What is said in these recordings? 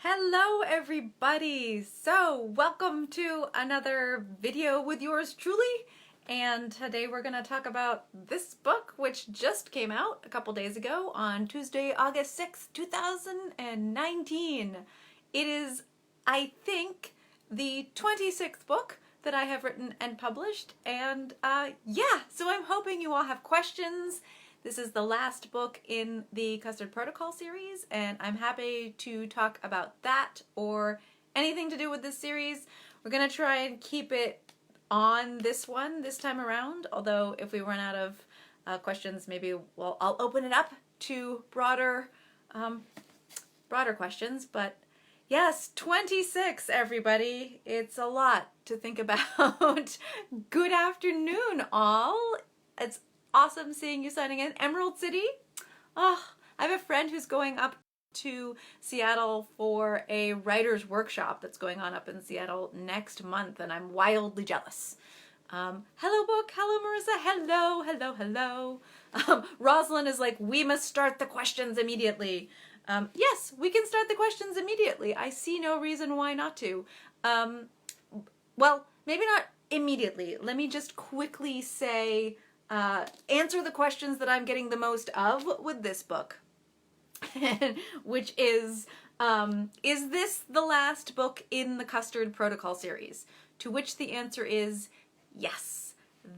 Hello everybody! So welcome to another video with yours truly, and today we're going to talk about this book which just came out a couple days ago on Tuesday, August 6th, 2019. It is, I think, the 26th book that I have written and published, and yeah, so I'm hoping you all have questions. This is the last book in the Custard Protocol series, and I'm happy to talk about that or anything to do with this series. We're going to try and keep it on this one this time around, although if we run out of questions, maybe I'll open it up to broader questions. But yes, 26, everybody. It's a lot to think about. Good afternoon, all. It's awesome seeing you signing in. Emerald City. Oh, I have a friend who's going up to Seattle for a writer's workshop that's going on up in Seattle next month, and I'm wildly jealous. Hello, book. Hello, Marissa. Hello, hello, hello. Rosalind is like, we must start the questions immediately. Yes, we can start the questions immediately. I see no reason why not to. Well, maybe not immediately. Let me just quickly say, answer the questions that I'm getting the most of with this book, which is this the last book in the Custard Protocol series? To which the answer is yes.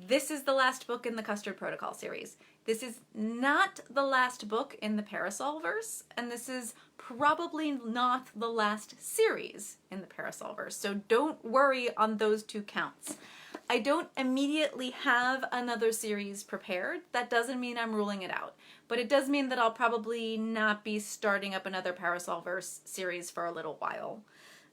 This is the last book in the Custard Protocol series. This is not the last book in the Parasolverse, and this is probably not the last series in the Parasolverse, so don't worry on those two counts. I don't immediately have another series prepared. That doesn't mean I'm ruling it out, but it does mean that I'll probably not be starting up another Parasolverse series for a little while.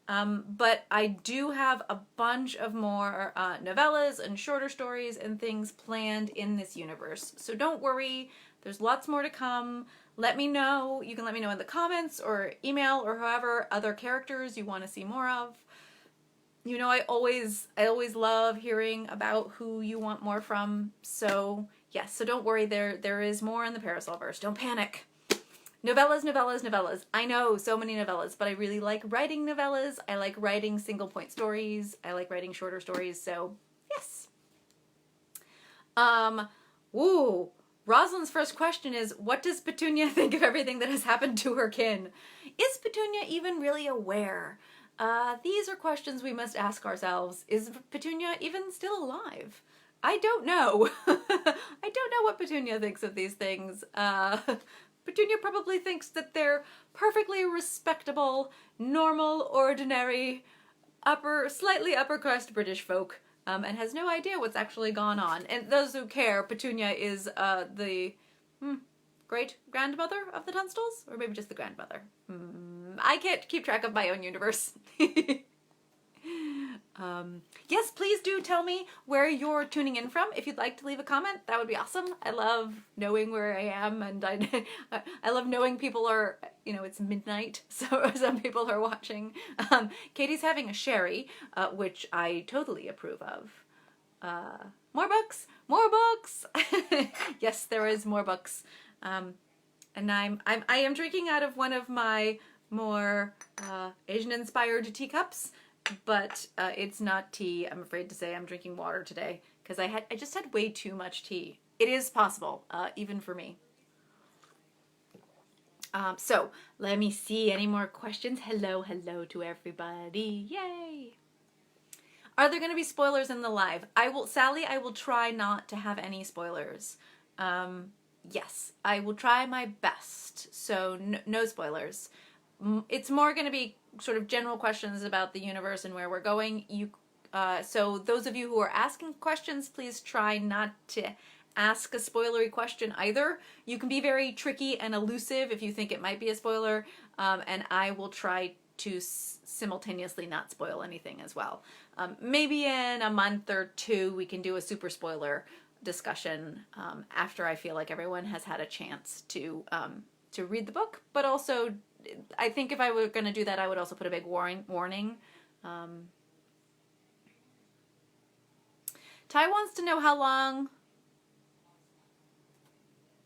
But I do have a bunch of more novellas and shorter stories and things planned in this universe. So don't worry, there's lots more to come. Let me know. You can let me know in the comments or email or however other characters you want to see more of. You know, I always love hearing about who you want more from. So yes, so don't worry, there is more in the Parasolverse. Don't panic. Novellas, novellas, novellas. I know, so many novellas, but I really like writing novellas. I like writing single point stories. I like writing shorter stories, so yes. Ooh, Rosalind's first question is, what does Petunia think of everything that has happened to her kin? Is Petunia even really aware? These are questions we must ask ourselves. Is Petunia even still alive? I don't know. I don't know what Petunia thinks of these things. Petunia probably thinks that they're perfectly respectable, normal, ordinary, slightly upper crust British folk, and has no idea what's actually gone on. And those who care, Petunia is the great-grandmother of the Tunstals? Or maybe just the grandmother. I can't keep track of my own universe. Yes, please do tell me where you're tuning in from. If you'd like to leave a comment, that would be awesome. I love knowing where I am, and I love knowing people are, you know, it's midnight, so some people are watching. Katie's having a sherry, which I totally approve of. More books! More books! Yes, there is more books. And I am drinking out of one of my more Asian-inspired teacups, but it's not tea. I'm afraid to say I'm drinking water today because I just had way too much tea. It is possible, even for me. So let me see, any more questions? Hello, hello to everybody. Yay! Are there going to be spoilers in the live? Sally, I will try not to have any spoilers. Yes, I will try my best. So no spoilers. It's more going to be sort of general questions about the universe and where we're going. So those of you who are asking questions, please try not to ask a spoilery question either. You can be very tricky and elusive if you think it might be a spoiler, and I will try to simultaneously not spoil anything as well. Maybe in a month or two we can do a super spoiler discussion after I feel like everyone has had a chance to read the book, but also I think if I were going to do that, I would also put a big warning. Ty wants to know how long...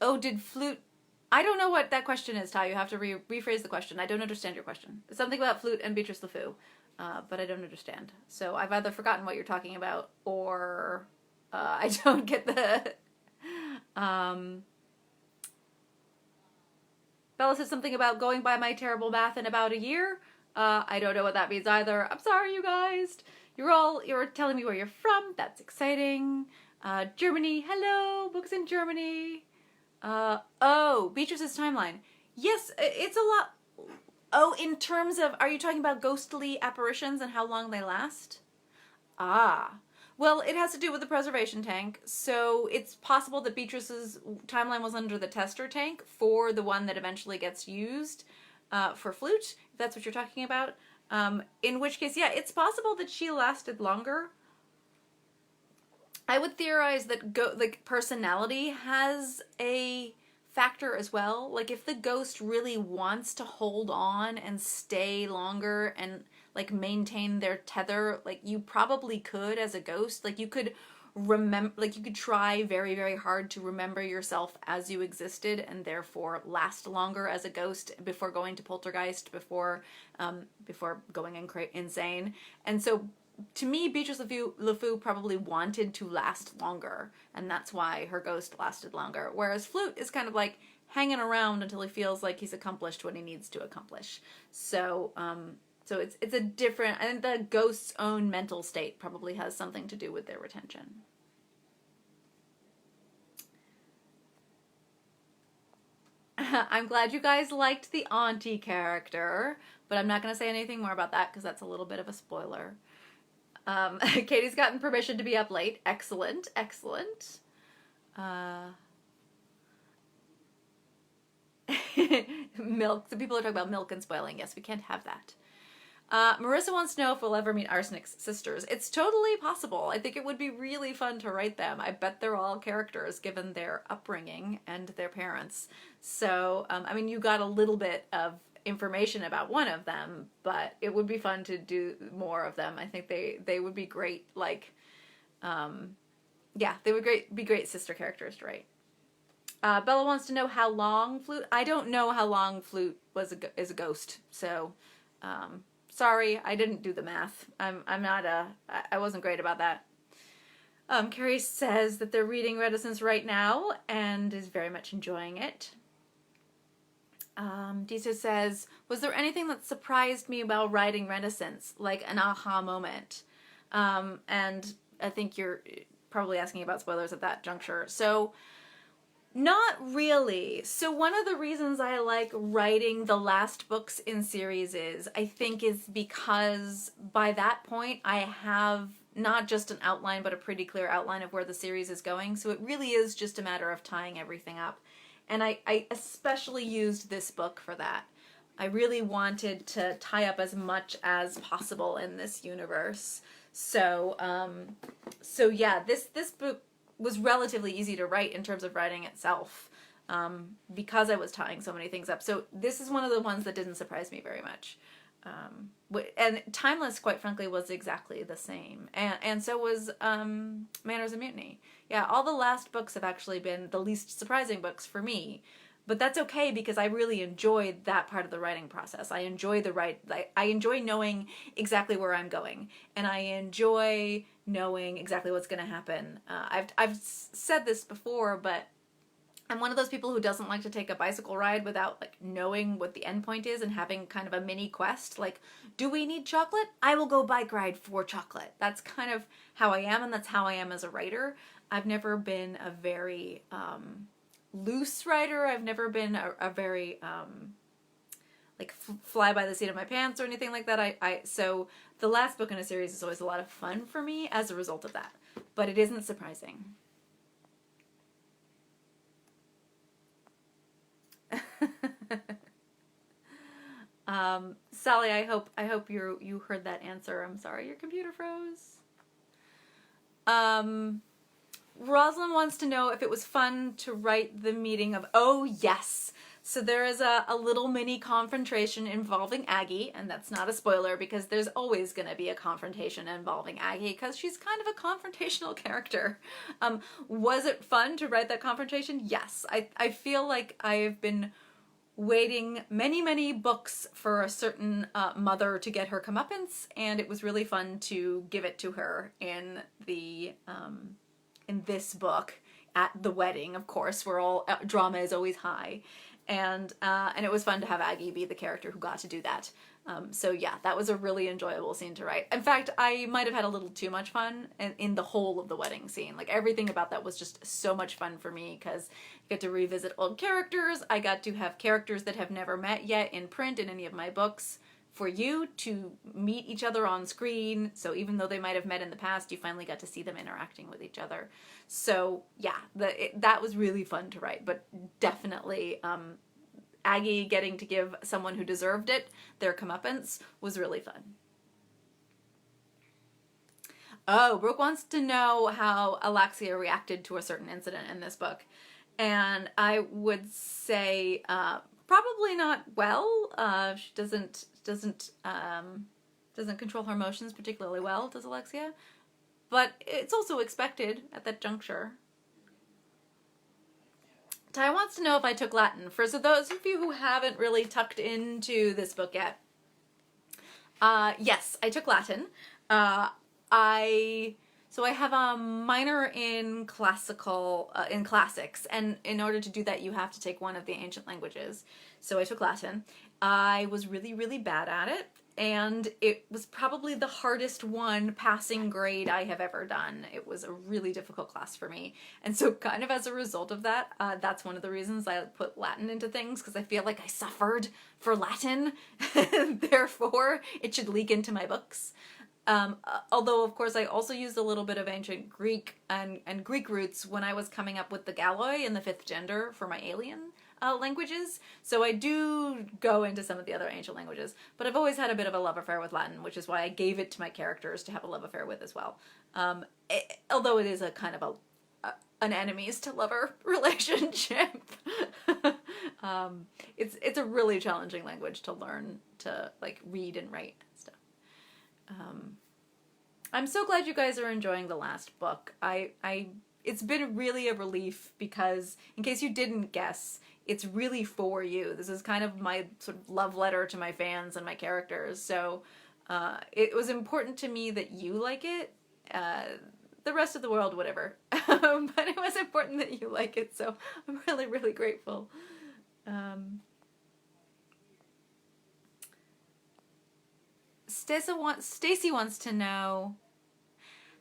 Oh, did Flute... I don't know what that question is, Ty. You have to rephrase the question. I don't understand your question. It's something about Flute and Beatrice LeFou, but I don't understand. So I've either forgotten what you're talking about, or I don't get the... Bella said something about going by my terrible math in about a year. I don't know what that means either. I'm sorry, you guys. You're telling me where you're from. That's exciting. Germany. Hello, books in Germany. Oh, Beatrice's timeline. Yes, it's a lot. Oh, in terms of, are you talking about ghostly apparitions and how long they last? Ah. Well, it has to do with the preservation tank, so it's possible that Beatrice's timeline was under the tester tank for the one that eventually gets used for Flute, if that's what you're talking about. In which case, yeah, it's possible that she lasted longer. I would theorize that personality has a factor as well. Like, if the ghost really wants to hold on and stay longer and like maintain their tether, like you probably could as a ghost. Like you could remember, like you could try very, very hard to remember yourself as you existed and therefore last longer as a ghost before going to poltergeist, before going insane. And so to me, Beatrice LeFou probably wanted to last longer, and that's why her ghost lasted longer. Whereas Flute is kind of like hanging around until he feels like he's accomplished what he needs to accomplish. So it's a different, I think the ghost's own mental state probably has something to do with their retention. I'm glad you guys liked the auntie character, but I'm not going to say anything more about that because that's a little bit of a spoiler. Katie's gotten permission to be up late. Excellent, excellent. Milk. Some people are talking about milk and spoiling. Yes, we can't have that. Marissa wants to know if we'll ever meet Arsenic's sisters. It's totally possible. I think it would be really fun to write them. I bet they're all characters given their upbringing and their parents. So, I mean, you got a little bit of information about one of them, but it would be fun to do more of them. I think they would be great, like, yeah, they would be great sister characters to write. Bella wants to know how long Flute... I don't know how long Flute is a ghost, so... sorry, I didn't do the math. I wasn't great about that. Carrie says that they're reading Reticence right now and is very much enjoying it. Disa says, was there anything that surprised me about writing Reticence, like an aha moment? And I think you're probably asking about spoilers at that juncture. So, not really. So one of the reasons I like writing the last books in series is because by that point I have not just an outline but a pretty clear outline of where the series is going. So it really is just a matter of tying everything up. And I especially used this book for that. I really wanted to tie up as much as possible in this universe. So yeah, this book was relatively easy to write in terms of writing itself, because I was tying so many things up. So this is one of the ones that didn't surprise me very much. And Timeless, quite frankly, was exactly the same. And so was Manners and Mutiny. Yeah, all the last books have actually been the least surprising books for me. But that's okay because I really enjoyed that part of the writing process. I enjoy I enjoy knowing exactly where I'm going, and I enjoy knowing exactly what's going to happen. I've said this before, but I'm one of those people who doesn't like to take a bicycle ride without like knowing what the end point is and having kind of a mini quest. Like, do we need chocolate? I will go bike ride for chocolate. That's kind of how I am, and that's how I am as a writer. I've never been a very loose writer. I've never been a very like fly by the seat of my pants or anything like that. So the last book in a series is always a lot of fun for me as a result of that, but it isn't surprising. Sally, I hope you heard that answer. I'm sorry your computer froze. Rosalind wants to know if it was fun to write the meeting of... Oh, yes! So there is a little mini confrontation involving Aggie, and that's not a spoiler because there's always going to be a confrontation involving Aggie because she's kind of a confrontational character. Was it fun to write that confrontation? Yes. I feel like I've been waiting many books for a certain mother to get her comeuppance, and it was really fun to give it to her in this book at the wedding, of course, where all drama is always high. And it was fun to have Aggie be the character who got to do that. So yeah, that was a really enjoyable scene to write. In fact, I might have had a little too much fun in the whole of the wedding scene. Like, everything about that was just so much fun for me because I get to revisit old characters. I got to have characters that have never met yet in print in any of my books for you to meet each other on screen. So even though they might have met in the past, you finally got to see them interacting with each other. So yeah, that was really fun to write, but definitely Aggie getting to give someone who deserved it their comeuppance was really fun. Oh, Brooke wants to know how Alexia reacted to a certain incident in this book. And I would say probably not well. She doesn't control her emotions particularly well, does Alexia? But it's also expected at that juncture. Ty wants to know if I took Latin. For those of you who haven't really tucked into this book yet, yes, I took Latin. So I have a minor in classics, and in order to do that, you have to take one of the ancient languages. So I took Latin. I was really bad at it, and it was probably the hardest passing grade I have ever done. It was a really difficult class for me, and so kind of as a result of that, that's one of the reasons I put Latin into things, because I feel like I suffered for Latin, therefore it should leak into my books. Although, of course, I also used a little bit of ancient Greek and Greek roots when I was coming up with the Galloi and the fifth gender for my alien languages. So I do go into some of the other ancient languages. But I've always had a bit of a love affair with Latin, which is why I gave it to my characters to have a love affair with as well. Although it is a kind of an enemies to lover relationship. It's a really challenging language to learn to like read and write and stuff. I'm so glad you guys are enjoying the last book. It's been really a relief because, in case you didn't guess, it's really for you. This is kind of my sort of love letter to my fans and my characters. So it was important to me that you like it. The rest of the world, whatever. But it was important that you like it, so I'm really grateful. Stacy wants to know,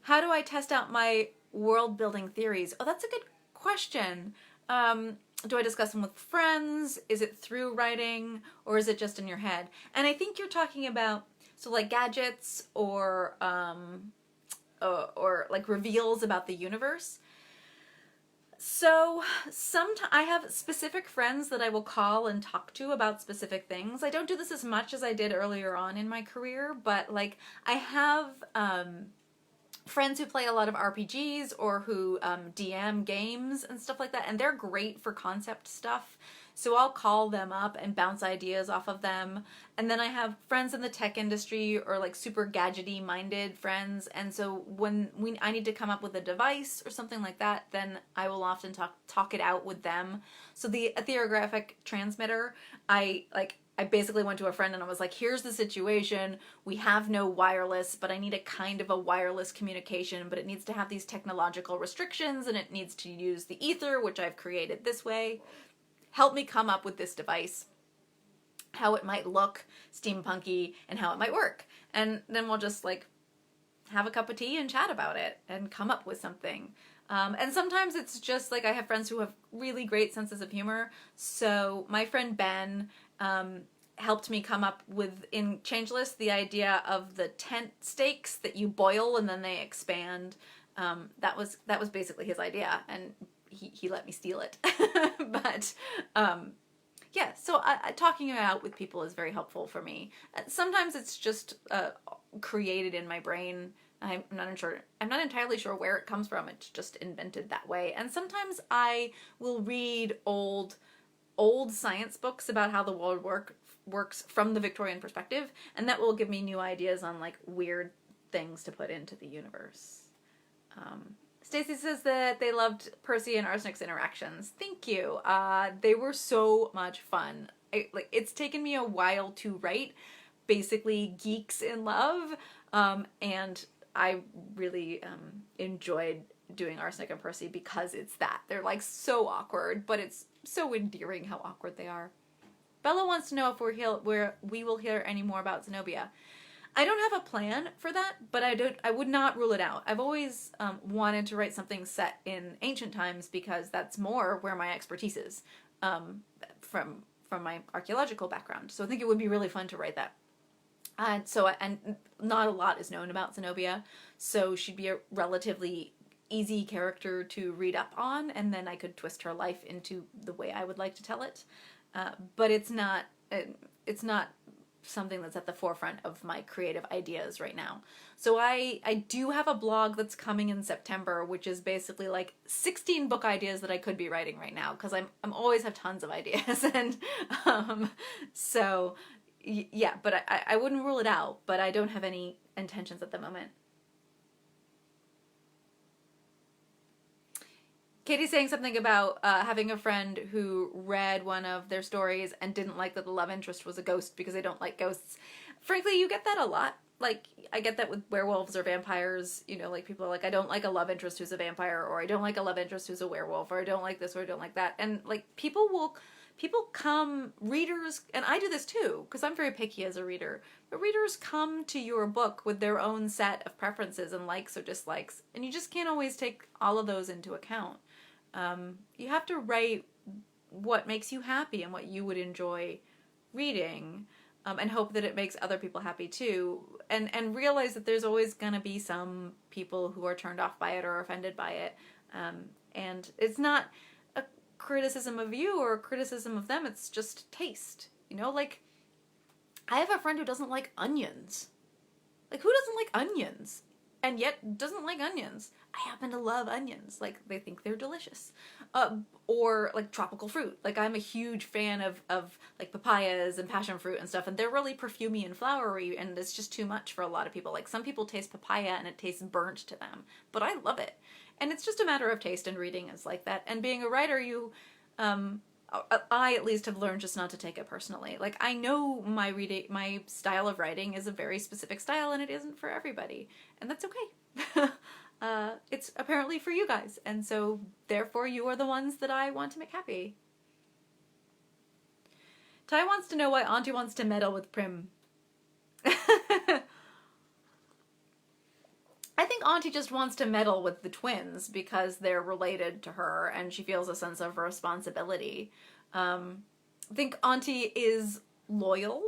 how do I test out my world building theories? Oh, that's a good question. Do I discuss them with friends? Is it through writing, or is it just in your head? And I think you're talking about like gadgets or like reveals about the universe. So I have specific friends that I will call and talk to about specific things. I don't do this as much as I did earlier on in my career, but like I have friends who play a lot of RPGs or who DM games and stuff like that, and they're great for concept stuff. So I'll call them up and bounce ideas off of them. And then I have friends in the tech industry or like super gadgety minded friends. And so when I need to come up with a device or something like that, then I will often talk it out with them. So the etheographic transmitter, I basically went to a friend and I was like, here's the situation. We have no wireless, but I need a kind of a wireless communication, but it needs to have these technological restrictions and it needs to use the ether, which I've created this way. Help me come up with this device, how it might look steampunky, and how it might work. And then we'll just like have a cup of tea and chat about it and come up with something. And sometimes it's just like I have friends who have really great senses of humor. So my friend Ben helped me come up with, in Changeless, the idea of the tent stakes that you boil and then they expand. That was basically his idea, and he let me steal it. But yeah, so talking it out with people is very helpful for me. Sometimes it's just created in my brain. I'm not entirely sure where it comes from. It's just invented that way. And sometimes I will read old old science books about how the world works from the Victorian perspective, and that will give me new ideas on like weird things to put into the universe. Stacy says that they loved Percy and Arsenic's interactions. Thank you. They were so much fun. It's taken me a while to write basically geeks in love, and I really enjoyed doing Arsenic and Percy because it's that. They're like so awkward, but it's so endearing how awkward they are. Bella wants to know if we will hear any more about Zenobia. I don't have a plan for that, but I would not rule it out. I've always wanted to write something set in ancient times because that's more where my expertise is, from my archaeological background. So I think it would be really fun to write that. And not a lot is known about Zenobia, so she'd be a relatively easy character to read up on, and then I could twist her life into the way I would like to tell it. But it's not something that's at the forefront of my creative ideas right now. So I do have a blog that's coming in September, which is basically like 16 book ideas that I could be writing right now, because I'm always have tons of ideas. And so yeah, but I wouldn't rule it out, but I don't have any intentions at the moment. Katie's saying something about having a friend who read one of their stories and didn't like that the love interest was a ghost because they don't like ghosts. Frankly, you get that a lot. Like, I get that with werewolves or vampires. You know, like, people are like, I don't like a love interest who's a vampire, or I don't like a love interest who's a werewolf, or I don't like this, or I don't like that. And, like, people come, readers, and I do this too, because I'm very picky as a reader, but readers come to your book with their own set of preferences and likes or dislikes, and you just can't always take all of those into account. You have to write what makes you happy and what you would enjoy reading, and hope that it makes other people happy too, and realize that there's always going to be some people who are turned off by it or offended by it, and it's not a criticism of you or a criticism of them, it's just taste, you know? Like, I have a friend who doesn't like onions. Like, who doesn't like onions? And yet doesn't like onions. I happen to love onions. Like, they think they're delicious. Or, like, tropical fruit. Like, I'm a huge fan of like, papayas and passion fruit and stuff, and they're really perfumey and flowery, and it's just too much for a lot of people. Like, some people taste papaya and it tastes burnt to them, but I love it. And it's just a matter of taste, and reading is like that. And being a writer, I at least have learned just not to take it personally. Like, I know my style of writing is a very specific style, and it isn't for everybody, and that's okay. It's apparently for you guys, and so therefore you are the ones that I want to make happy. Ty wants to know why Auntie wants to meddle with Prim. I think Auntie just wants to meddle with the twins because they're related to her and she feels a sense of responsibility. I think Auntie is loyal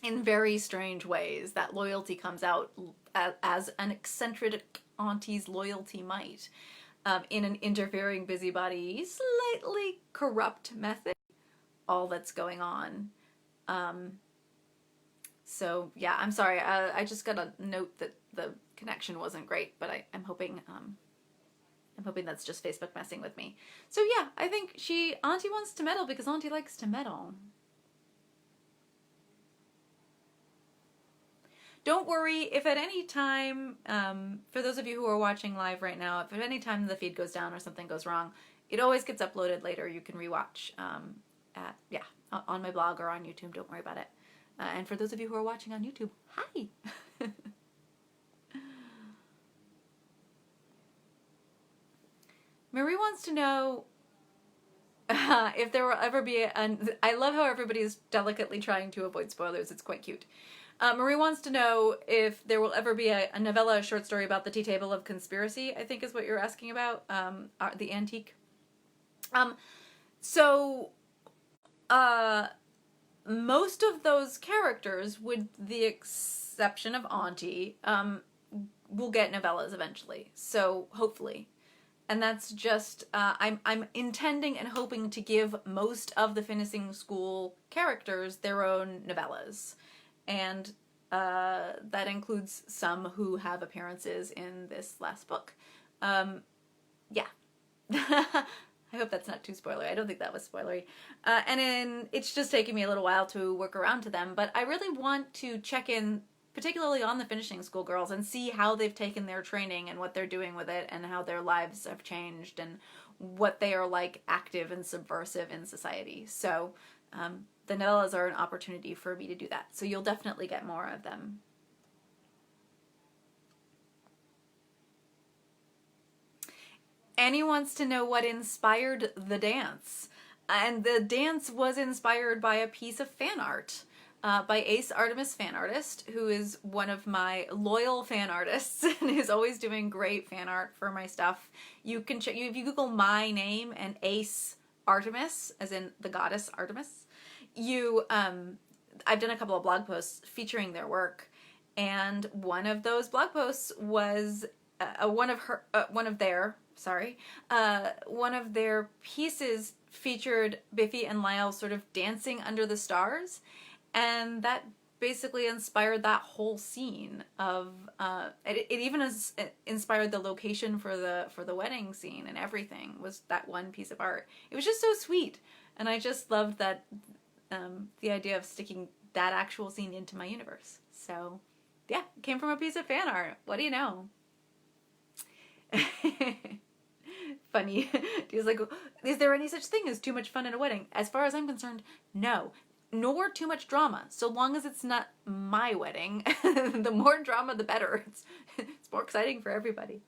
in very strange ways. That loyalty comes out as an eccentric Auntie's loyalty might, in an interfering, busybody, slightly corrupt method. All that's going on. So yeah, I'm sorry. I just got a note that the connection wasn't great, but I'm hoping that's just Facebook messing with me. So yeah, I think Auntie wants to meddle because Auntie likes to meddle. Don't worry if at any time, for those of you who are watching live right now, if at any time the feed goes down or something goes wrong, it always gets uploaded later. You can rewatch on my blog or on YouTube. Don't worry about it. And for those of you who are watching on YouTube, hi! Marie wants to know if there will ever be I love how everybody is delicately trying to avoid spoilers. It's quite cute. Marie wants to know if there will ever be a novella, a short story about the Tea Table of Conspiracy, I think is what you're asking about, the antique. Most of those characters, with the exception of Auntie, will get novellas eventually. So, hopefully. And that's just, I'm intending and hoping to give most of the finishing school characters their own novellas. And that includes some who have appearances in this last book. Yeah. I hope that's not too spoilery. I don't think that was spoilery. It's just taken me a little while to work around to them, but I really want to check in, particularly on the finishing school girls, and see how they've taken their training and what they're doing with it and how their lives have changed and what they are like active and subversive in society. So the novellas are an opportunity for me to do that. So you'll definitely get more of them. Annie wants to know what inspired the dance. And the dance was inspired by a piece of fan art by Ace Artemis Fan Artist, who is one of my loyal fan artists and is always doing great fan art for my stuff. You can check, if you Google my name and Ace Artemis, as in the goddess Artemis, I've done a couple of blog posts featuring their work, and one of those blog posts was one of their pieces featured Biffy and Lyle sort of dancing under the stars, and that basically inspired that whole scene of it even inspired the location for the wedding scene, and everything was that one piece of art. It was just so sweet, and I just loved that the idea of sticking that actual scene into my universe. So yeah, it came from a piece of fan art. What do you know? Funny. He's like, is there any such thing as too much fun at a wedding? As far as I'm concerned, no. Nor too much drama. So long as it's not my wedding, the more drama, the better. It's more exciting for everybody.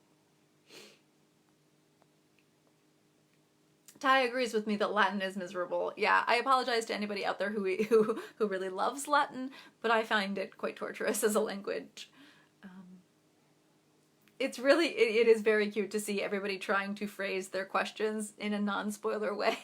Ty agrees with me that Latin is miserable. Yeah, I apologize to anybody out there who really loves Latin, but I find it quite torturous as a language. It's really, it is very cute to see everybody trying to phrase their questions in a non-spoiler way.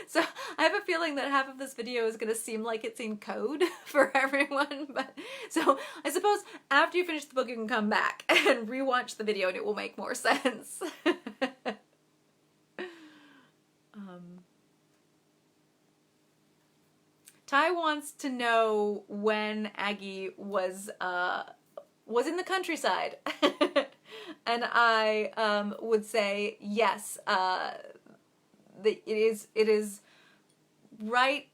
So I have a feeling that half of this video is going to seem like it's in code for everyone. But so I suppose after you finish the book, you can come back and rewatch the video and it will make more sense. Ty wants to know when Aggie was in the countryside. And I would say yes, it is right.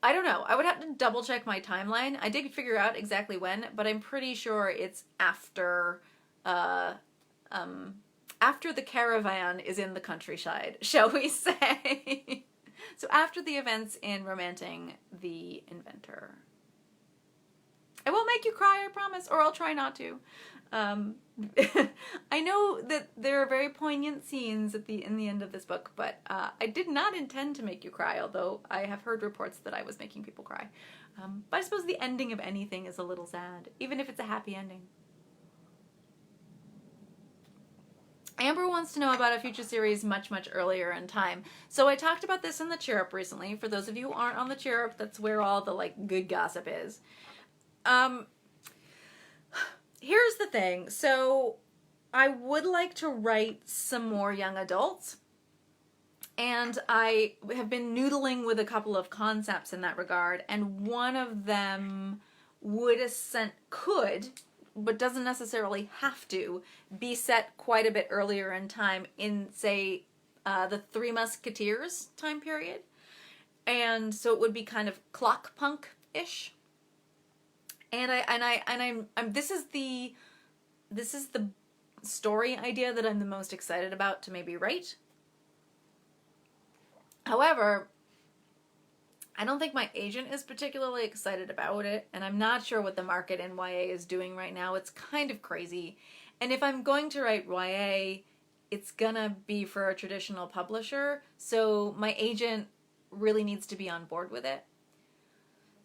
I don't know. I would have to double check my timeline. I did figure out exactly when, but I'm pretty sure it's after the caravan is in the countryside, shall we say. So after the events in Romanting the Inventor. I won't make you cry, I promise, or I'll try not to. I know that there are very poignant scenes in the end of this book, but I did not intend to make you cry, although I have heard reports that I was making people cry. But I suppose the ending of anything is a little sad, even if it's a happy ending. Amber wants to know about a future series much, much earlier in time. So I talked about this in the Cheer Up recently. For those of you who aren't on the Cheer Up, that's where all the good gossip is. Here's the thing. So I would like to write some more young adults, and I have been noodling with a couple of concepts in that regard, and one of them could, but doesn't necessarily have to, be set quite a bit earlier in time in, say, the Three Musketeers time period. And so it would be kind of clock punk-ish. And this is the story idea that I'm the most excited about to maybe write. However, I don't think my agent is particularly excited about it, and I'm not sure what the market in YA is doing right now. It's kind of crazy. And if I'm going to write YA, it's gonna be for a traditional publisher, so my agent really needs to be on board with it.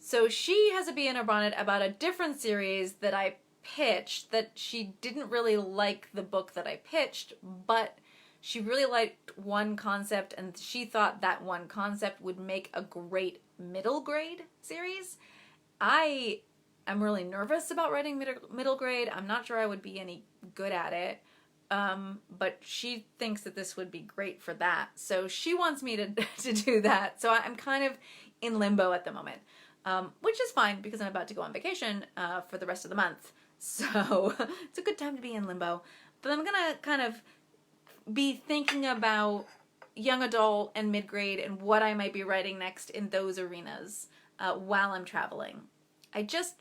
So she has a bee in her bonnet about a different series that I pitched, that she didn't really like the book that I pitched, but she really liked one concept, and she thought that one concept would make a great middle grade series. I'm really nervous about writing middle grade. I'm not sure I would be any good at it, but she thinks that this would be great for that. So she wants me to do that. So I'm kind of in limbo at the moment. Which is fine because I'm about to go on vacation for the rest of the month. So it's a good time to be in limbo. But I'm going to kind of be thinking about, young adult and mid-grade and what I might be writing next in those arenas while I'm traveling. I just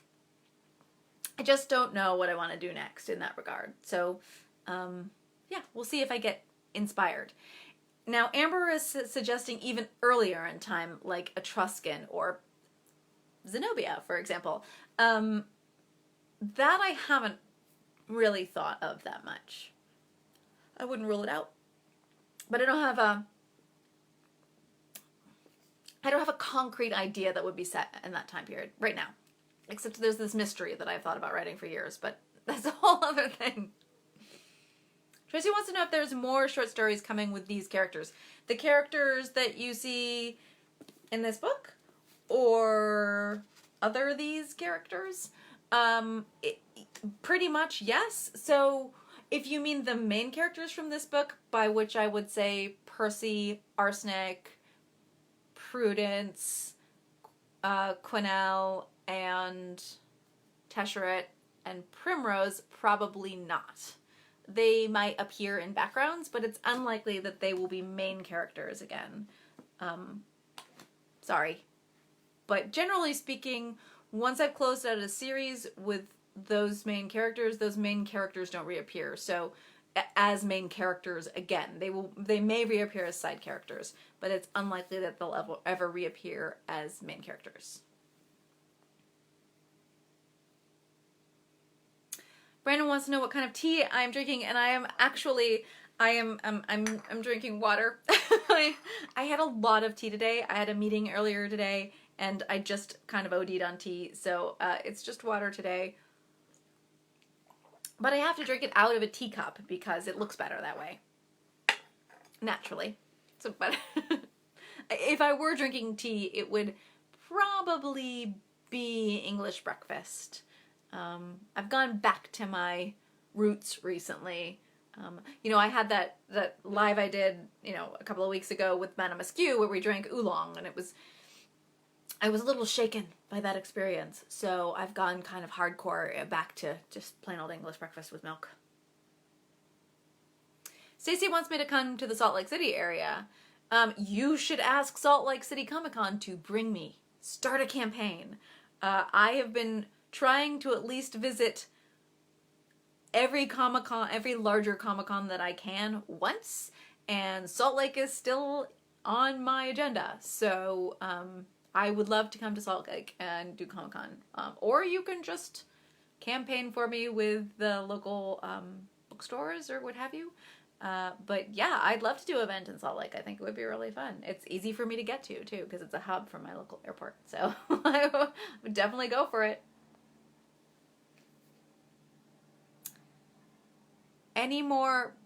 don't know what I want to do next in that regard. So, yeah, we'll see if I get inspired. Now, Amber is suggesting even earlier in time, like Etruscan or Zenobia, for example. That I haven't really thought of that much. I wouldn't rule it out. But I don't have a concrete idea that would be set in that time period right now. Except there's this mystery that I've thought about writing for years, but that's a whole other thing. Tracy wants to know if there's more short stories coming with these characters. The characters that you see in this book, or other these characters? Pretty much, yes. So, if you mean the main characters from this book, by which I would say Percy, Arsenic, Prudence, Quenelle, and Tesseret, and Primrose, probably not. They might appear in backgrounds, but it's unlikely that they will be main characters again. Sorry. But generally speaking, once I've closed out a series with those main characters don't reappear. So as main characters again, they may reappear as side characters, but it's unlikely that they'll ever reappear as main characters. Brandon wants to know what kind of tea I'm drinking, and I'm drinking water. I had a lot of tea today. I had a meeting earlier today, and I just kind of OD'd on tea, so it's just water today. But I have to drink it out of a teacup because it looks better that way. Naturally. So, but if I were drinking tea, it would probably be English breakfast. I've gone back to my roots recently. I had that live I did, a couple of weeks ago with Madame Askew where we drank oolong, and I was a little shaken by that experience. So I've gone kind of hardcore back to just plain old English breakfast with milk. Stacey wants me to come to the Salt Lake City area. You should ask Salt Lake City Comic-Con to bring me. Start a campaign. I have been trying to at least visit every Comic-Con, every larger Comic-Con that I can once, and Salt Lake is still on my agenda. So I would love to come to Salt Lake and do Comic-Con. Or you can just campaign for me with the local bookstores or what have you. But yeah, I'd love to do an event in Salt Lake. I think it would be really fun. It's easy for me to get to, too, because it's a hub from my local airport. So I would definitely go for it.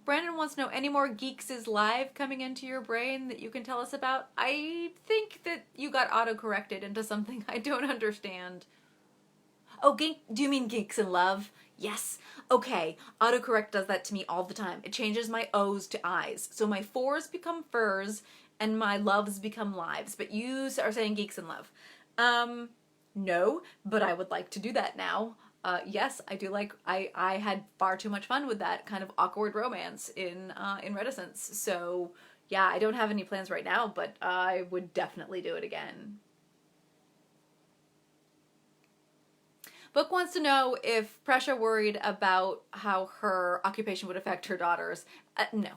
Brandon wants to know, any more Geeks is Live coming into your brain that you can tell us about? I think that you got auto-corrected into something I don't understand. Oh, do you mean Geeks in Love? Yes. Okay, autocorrect does that to me all the time. It changes my O's to I's. So my fours become furs and my loves become lives. But you are saying Geeks in Love. No, but I would like to do that now. Yes, I do like, I had far too much fun with that kind of awkward romance in Reticence. So yeah, I don't have any plans right now, but I would definitely do it again. Book wants to know if Pressure worried about how her occupation would affect her daughters. No.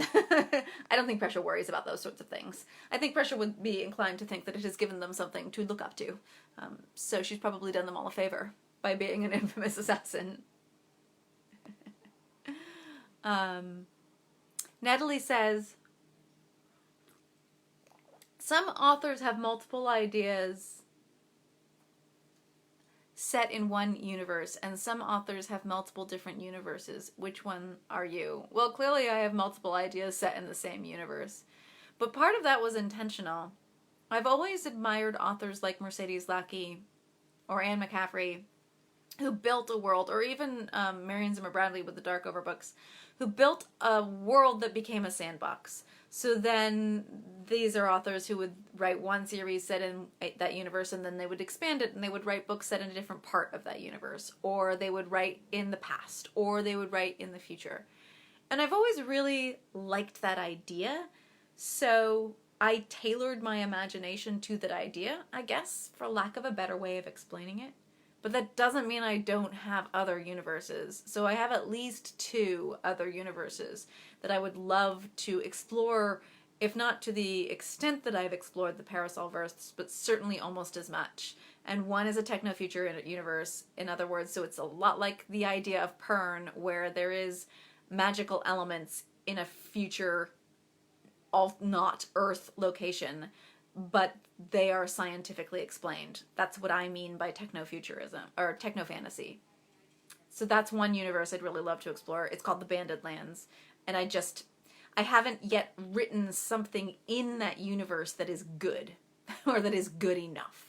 I don't think Pressure worries about those sorts of things. I think Pressure would be inclined to think that it has given them something to look up to. So she's probably done them all a favor by being an infamous assassin. Natalie says, some authors have multiple ideas set in one universe, and some authors have multiple different universes. Which one are you? Well, clearly I have multiple ideas set in the same universe. But part of that was intentional. I've always admired authors like Mercedes Lackey or Anne McCaffrey, who built a world, or even Marion Zimmer Bradley with the Darkover books, who built a world that became a sandbox. So then these are authors who would write one series set in that universe, and then they would expand it, and they would write books set in a different part of that universe, or they would write in the past, or they would write in the future. And I've always really liked that idea. So I tailored my imagination to that idea, I guess, for lack of a better way of explaining it. But that doesn't mean I don't have other universes. So I have at least 2 other universes that I would love to explore, if not to the extent that I've explored the Parasolverse, but certainly almost as much. And one is a techno-future universe, in other words, so it's a lot like the idea of Pern, where there is magical elements in a future, not Earth location, but they are scientifically explained. That's what I mean by techno-futurism, or techno-fantasy. So that's one universe I'd really love to explore. It's called the Banded Lands, and I haven't yet written something in that universe that is good, or that is good enough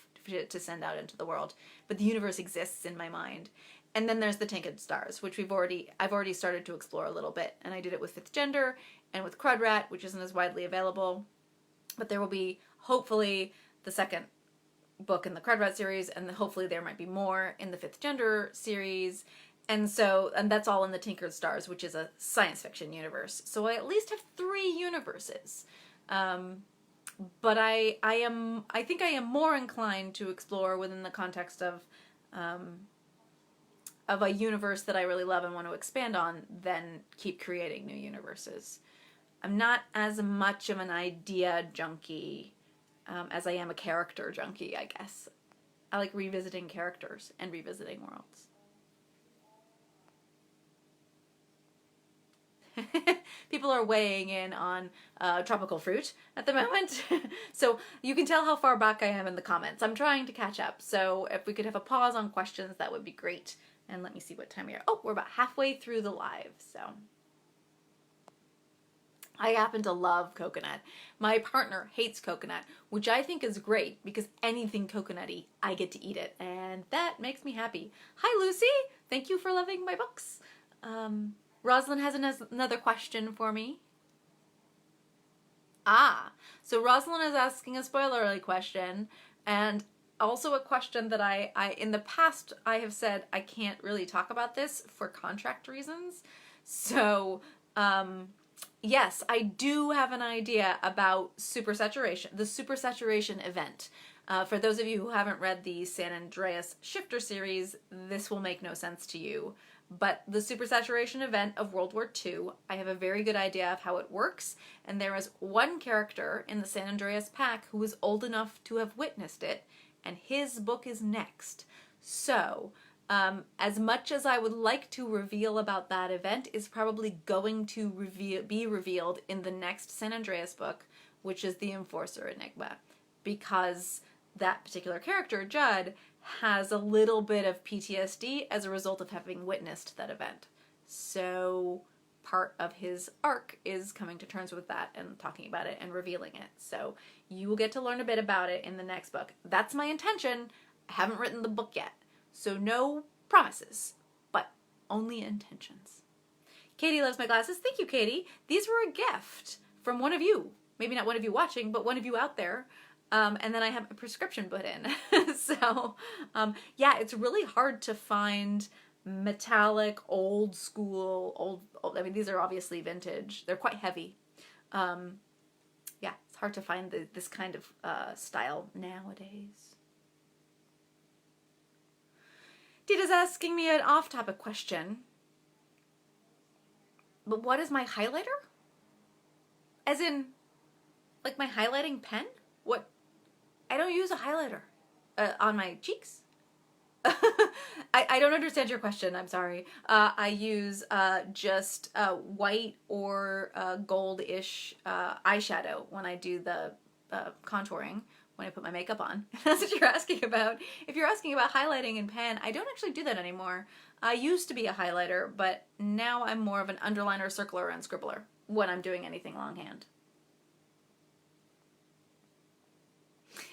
to send out into the world. But the universe exists in my mind. And then there's the Tinted Stars, which I've already started to explore a little bit, and I did it with Fifth Gender and with Crudrat, which isn't as widely available. But there will be, hopefully, the second book in the Crudrat series, and hopefully there might be more in the Fifth Gender series. And that's all in the Tinkered Stars, which is a science fiction universe. So I at least have 3 universes. But I think I am more inclined to explore within the context of a universe that I really love and want to expand on than keep creating new universes. I'm not as much of an idea junkie as I am a character junkie, I guess. I like revisiting characters and revisiting worlds. People are weighing in on tropical fruit at the moment. So you can tell how far back I am in the comments. I'm trying to catch up. So if we could have a pause on questions, that would be great. And let me see what time we are. Oh, we're about halfway through the live. So I happen to love coconut. My partner hates coconut, which I think is great because anything coconutty, I get to eat it. And that makes me happy. Hi, Lucy. Thank you for loving my books. Rosalind has another question for me. So Rosalind is asking a spoiler-y question, and also a question that I in the past I have said I can't really talk about this for contract reasons. So, yes, I do have an idea about supersaturation, the supersaturation event. For those of you who haven't read the San Andreas Shifter series, this will make no sense to you. But the supersaturation event of World War II, I have a very good idea of how it works, and there is one character in the San Andreas pack who is old enough to have witnessed it, and his book is next. So, as much as I would like to reveal about that event, is probably going to be revealed in the next San Andreas book, which is the Enforcer Enigma, because that particular character, Judd, has a little bit of PTSD as a result of having witnessed that event. So part of his arc is coming to terms with that and talking about it and revealing it. So you will get to learn a bit about it in the next book. That's my intention. I haven't written the book yet, so no promises, but only intentions. Katie loves my glasses. Thank you, Katie. These were a gift from one of you. Maybe not one of you watching, but one of you out there. And then I have a prescription put in. So, yeah, it's really hard to find metallic, old school, I mean, these are obviously vintage. They're quite heavy. Yeah, it's hard to find this kind of style nowadays. Dita's asking me an off-topic question. But what is my highlighter? As in, like my highlighting pen? What? I don't use a highlighter on my cheeks. I don't understand your question. I'm sorry. I use just white or gold-ish eyeshadow when I do the contouring, when I put my makeup on. That's what you're asking about. If you're asking about highlighting in pen, I don't actually do that anymore. I used to be a highlighter, but now I'm more of an underliner, circler, and scribbler when I'm doing anything longhand.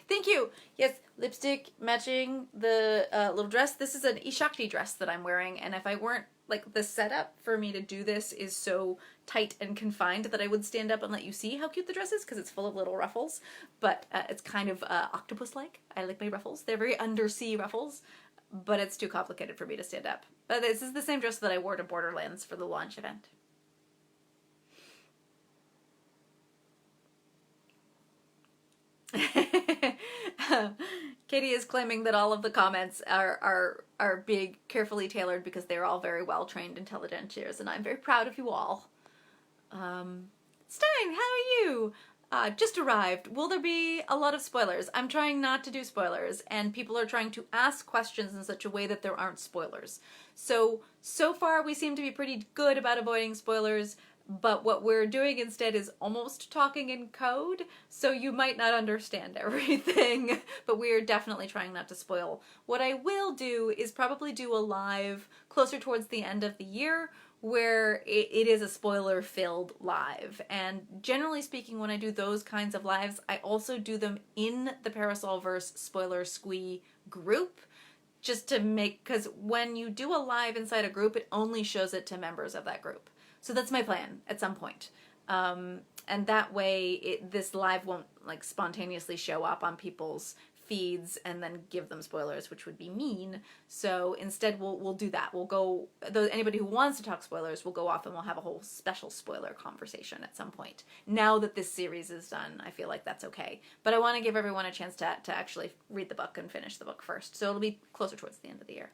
Thank you. Yes, lipstick matching the little dress. This is an Ishakti dress that I'm wearing, and if I weren't, like, the setup for me to do this is so tight and confined that I would stand up and let you see how cute the dress is, because it's full of little ruffles, but it's kind of octopus-like. I like my ruffles. They're very undersea ruffles, but it's too complicated for me to stand up. This is the same dress that I wore to Borderlands for the launch event. Katie is claiming that all of the comments are being carefully tailored because they're all very well trained intelligentiers, and I'm very proud of you all. Stein, how are you? Just arrived. Will there be a lot of spoilers? I'm trying not to do spoilers, and people are trying to ask questions in such a way that there aren't spoilers. So far we seem to be pretty good about avoiding spoilers, but what we're doing instead is almost talking in code, so you might not understand everything, but we're definitely trying not to spoil. What I will do is probably do a live closer towards the end of the year, where it is a spoiler-filled live. And generally speaking, when I do those kinds of lives, I also do them in the Parasolverse Spoiler Squee group, just to make, because when you do a live inside a group, it only shows it to members of that group. So that's my plan at some point. And that way, this live won't like spontaneously show up on people's feeds and then give them spoilers, which would be mean. So instead, we'll do that. We'll go, anybody who wants to talk spoilers will go off and we'll have a whole special spoiler conversation at some point. Now that this series is done, I feel like that's okay. But I want to give everyone a chance to actually read the book and finish the book first. So it'll be closer towards the end of the year.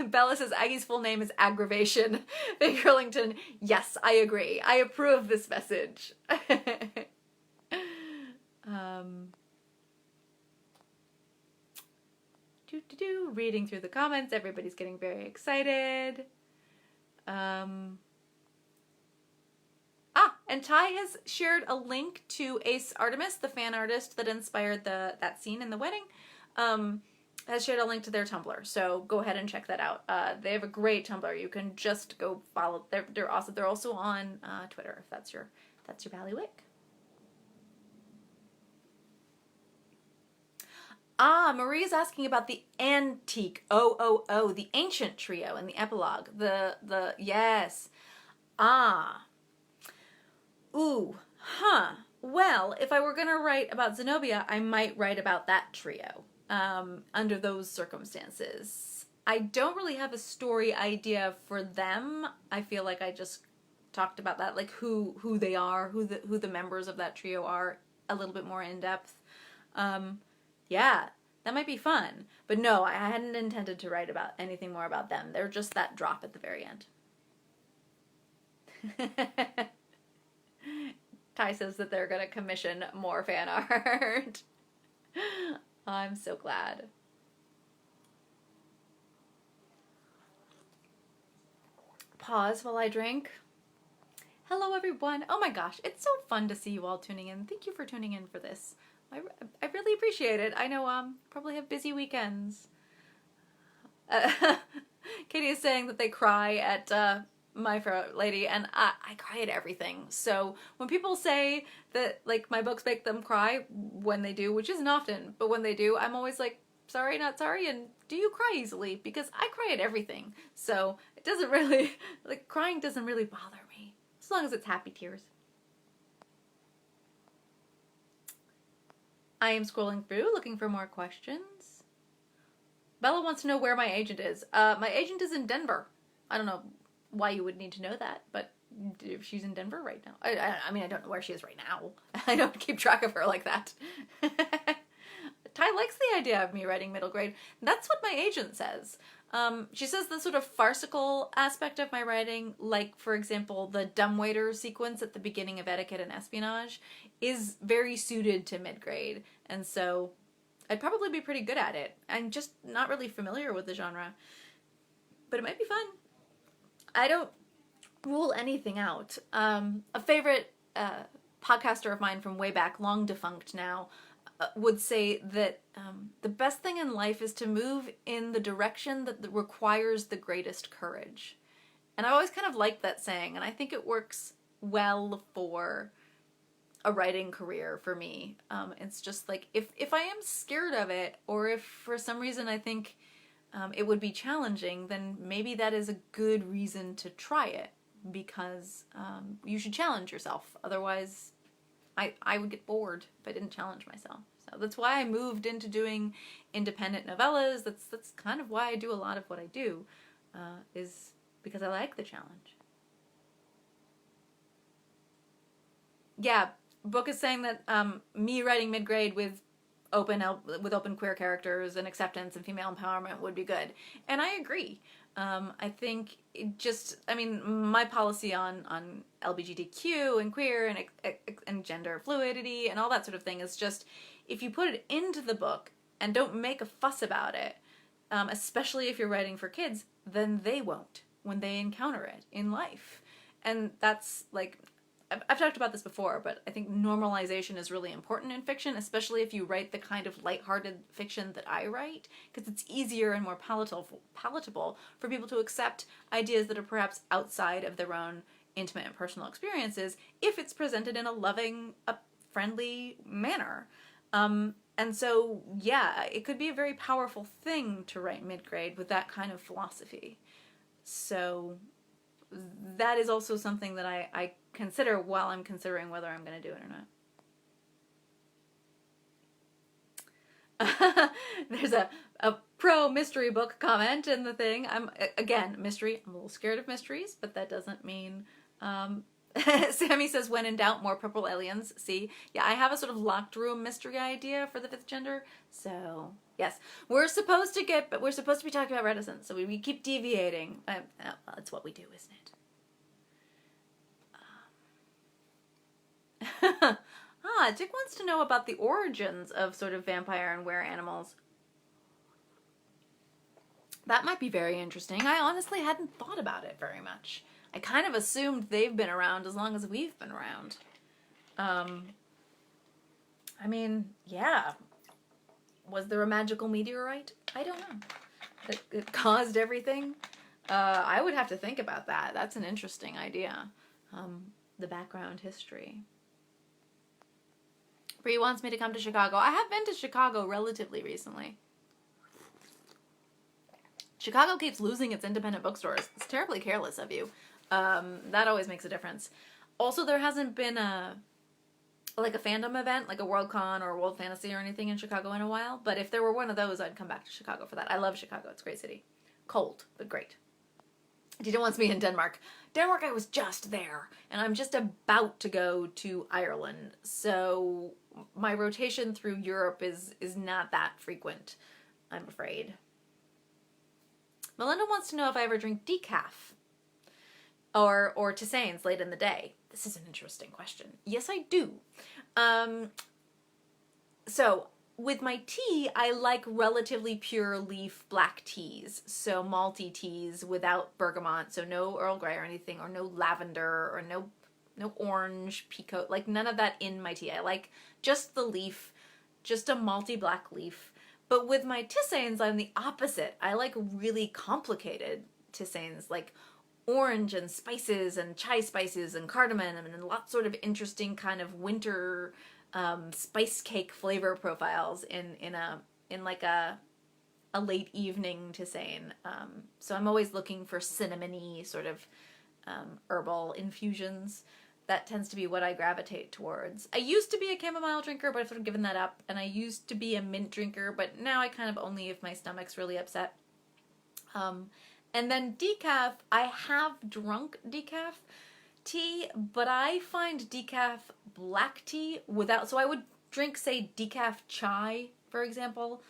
Bella says Aggie's full name is Aggravation. Big Hurlington, yes, I agree. I approve this message. Reading through the comments, everybody's getting very excited. And Ty has shared a link to Ace Artemis, the fan artist that inspired that scene in the wedding. Has shared a link to their Tumblr, so go ahead and check that out. They have a great Tumblr. You can just go follow. They're awesome. They're also on Twitter if that's your ballywick. Marie's asking about the antique the ancient trio in the epilogue. Yes. Well, if I were gonna write about Zenobia, I might write about that trio. Under those circumstances. I don't really have a story idea for them. I feel like I just talked about that, like who they are, who the members of that trio are, a little bit more in depth. Yeah, that might be fun. But no, I hadn't intended to write about anything more about them. They're just that drop at the very end. Ty says that they're gonna commission more fan art. I'm so glad. Pause while I drink. Hello, everyone. Oh my gosh, it's so fun to see you all tuning in. Thank you for tuning in for this. I really appreciate it. I know probably have busy weekends. Katie is saying that they cry at My Fair Lady, and I cry at everything. So when people say that like my books make them cry, when they do, which isn't often, but when they do, I'm always like, sorry, not sorry, and do you cry easily? Because I cry at everything. So it doesn't really, like, crying doesn't really bother me, as long as it's happy tears. I am scrolling through, looking for more questions. Bella wants to know where my agent is. My agent is in Denver. I don't know why you would need to know that, but she's in Denver right now. I mean, I don't know where she is right now. I don't keep track of her like that. Ty likes the idea of me writing middle grade. That's what my agent says. She says the sort of farcical aspect of my writing, like, for example, the dumbwaiter sequence at the beginning of Etiquette and Espionage, is very suited to mid-grade, and so I'd probably be pretty good at it. I'm just not really familiar with the genre, but it might be fun. I don't rule anything out. A favorite podcaster of mine from way back, long defunct now, would say that the best thing in life is to move in the direction that requires the greatest courage. And I always kind of liked that saying, and I think it works well for a writing career for me. It's just like, if I am scared of it, or if for some reason I think it would be challenging, then maybe that is a good reason to try it, because you should challenge yourself. Otherwise, I would get bored if I didn't challenge myself. So that's why I moved into doing independent novellas. That's kind of why I do a lot of what I do, is because I like the challenge. Yeah, book is saying that me writing mid-grade with open queer characters and acceptance and female empowerment would be good, and I agree. I think my policy on LGBTQ and queer and gender fluidity and all that sort of thing is just, if you put it into the book and don't make a fuss about it, especially if you're writing for kids, then they won't when they encounter it in life. And that's like, I've talked about this before, but I think normalization is really important in fiction, especially if you write the kind of lighthearted fiction that I write, because it's easier and more palatable for people to accept ideas that are perhaps outside of their own intimate and personal experiences if it's presented in a loving, friendly manner. And so, yeah, it could be a very powerful thing to write mid-grade with that kind of philosophy. So that is also something that I consider while I'm considering whether I'm going to do it or not. There's a pro mystery book comment in the thing. Mystery. I'm a little scared of mysteries, but that doesn't mean... Sammy says, when in doubt, more purple aliens. See? Yeah, I have a sort of locked room mystery idea for the fifth gender. So, yes. We're supposed to be talking about reticence, so we keep deviating. That's what we do, isn't it? Dick wants to know about the origins of sort of vampire and were animals. That might be very interesting. I honestly hadn't thought about it very much. I kind of assumed they've been around as long as we've been around. Yeah. Was there a magical meteorite? I don't know. It caused everything? I would have to think about that. That's an interesting idea. The background history. Bree wants me to come to Chicago. I have been to Chicago relatively recently. Chicago keeps losing its independent bookstores. It's terribly careless of you. That always makes a difference. Also, there hasn't been a fandom event, like a Worldcon or World Fantasy or anything in Chicago in a while, but if there were one of those, I'd come back to Chicago for that. I love Chicago. It's a great city. Cold, but great. Dita wants me in Denmark. Denmark, I was just there, and I'm just about to go to Ireland, so my rotation through Europe is not that frequent, I'm afraid. Melinda wants to know if I ever drink decaf. Or tisanes late in the day. This is an interesting question. Yes, I do. So, with my tea, I like relatively pure leaf black teas. So, malty teas without bergamot. So, no Earl Grey or anything. Or no lavender. Or no orange, peacoat. Like, none of that in my tea. I like just the leaf. Just a malty black leaf. But with my tisanes, I'm the opposite. I like really complicated tisanes. Like orange and spices and chai spices and cardamom and lots sort of interesting kind of winter spice cake flavor profiles in a late evening tisane. So I'm always looking for cinnamony sort of herbal infusions. That tends to be what I gravitate towards. I used to be a chamomile drinker, but I've sort of given that up. And I used to be a mint drinker, but now I kind of only if my stomach's really upset. And then decaf, I have drunk decaf tea, but I find decaf black tea without, so I would drink, say, decaf chai, for example,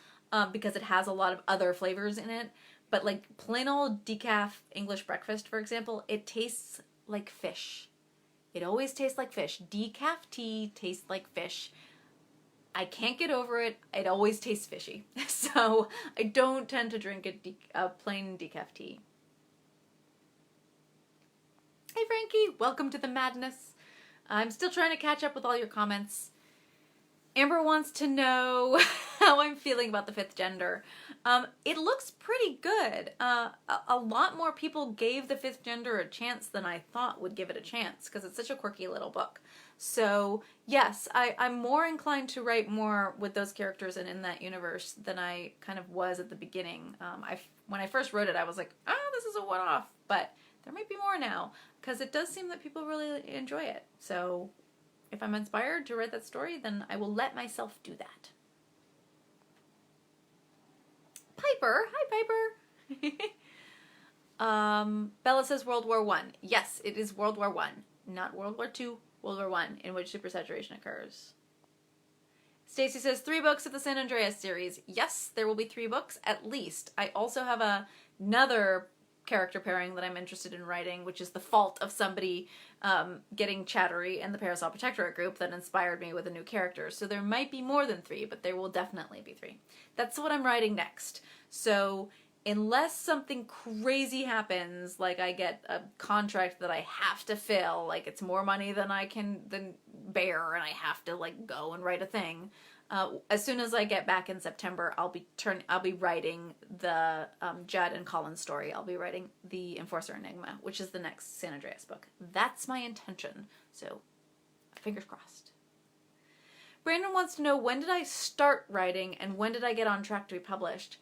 because it has a lot of other flavors in it. But like plain old decaf English breakfast, for example, it tastes like fish. It always tastes like fish. Decaf tea tastes like fish. I can't get over it. It always tastes fishy. So I don't tend to drink a plain decaf tea. Hey Frankie, welcome to the madness. I'm still trying to catch up with all your comments. Amber wants to know how I'm feeling about the fifth gender. It looks pretty good. A lot more people gave the fifth gender a chance than I thought would give it a chance because it's such a quirky little book. So yes, I'm more inclined to write more with those characters and in that universe than I kind of was at the beginning. When I first wrote it, I was like, oh, this is a one-off, but there might be more now because it does seem that people really enjoy it. So if I'm inspired to write that story, then I will let myself do that. Piper. Hi, Piper. Bella says World War I. Yes, it is World War I. Not World War II, World War I, in which supersaturation occurs. Stacy says 3 books of the San Andreas series. Yes, there will be 3 books at least. I also have another character pairing that I'm interested in writing, which is the fault of somebody getting chattery in the Parasol Protectorate group that inspired me with a new character. So there might be more than 3, but there will definitely be 3. That's what I'm writing next. So unless something crazy happens, like I get a contract that I have to fill, like it's more money than I can bear, and I have to like go and write a thing. As soon as I get back in September, I'll be writing the Judd and Colin story. I'll be writing the Enforcer Enigma, which is the next San Andreas book. That's my intention. So, fingers crossed. Brandon wants to know, when did I start writing and when did I get on track to be published?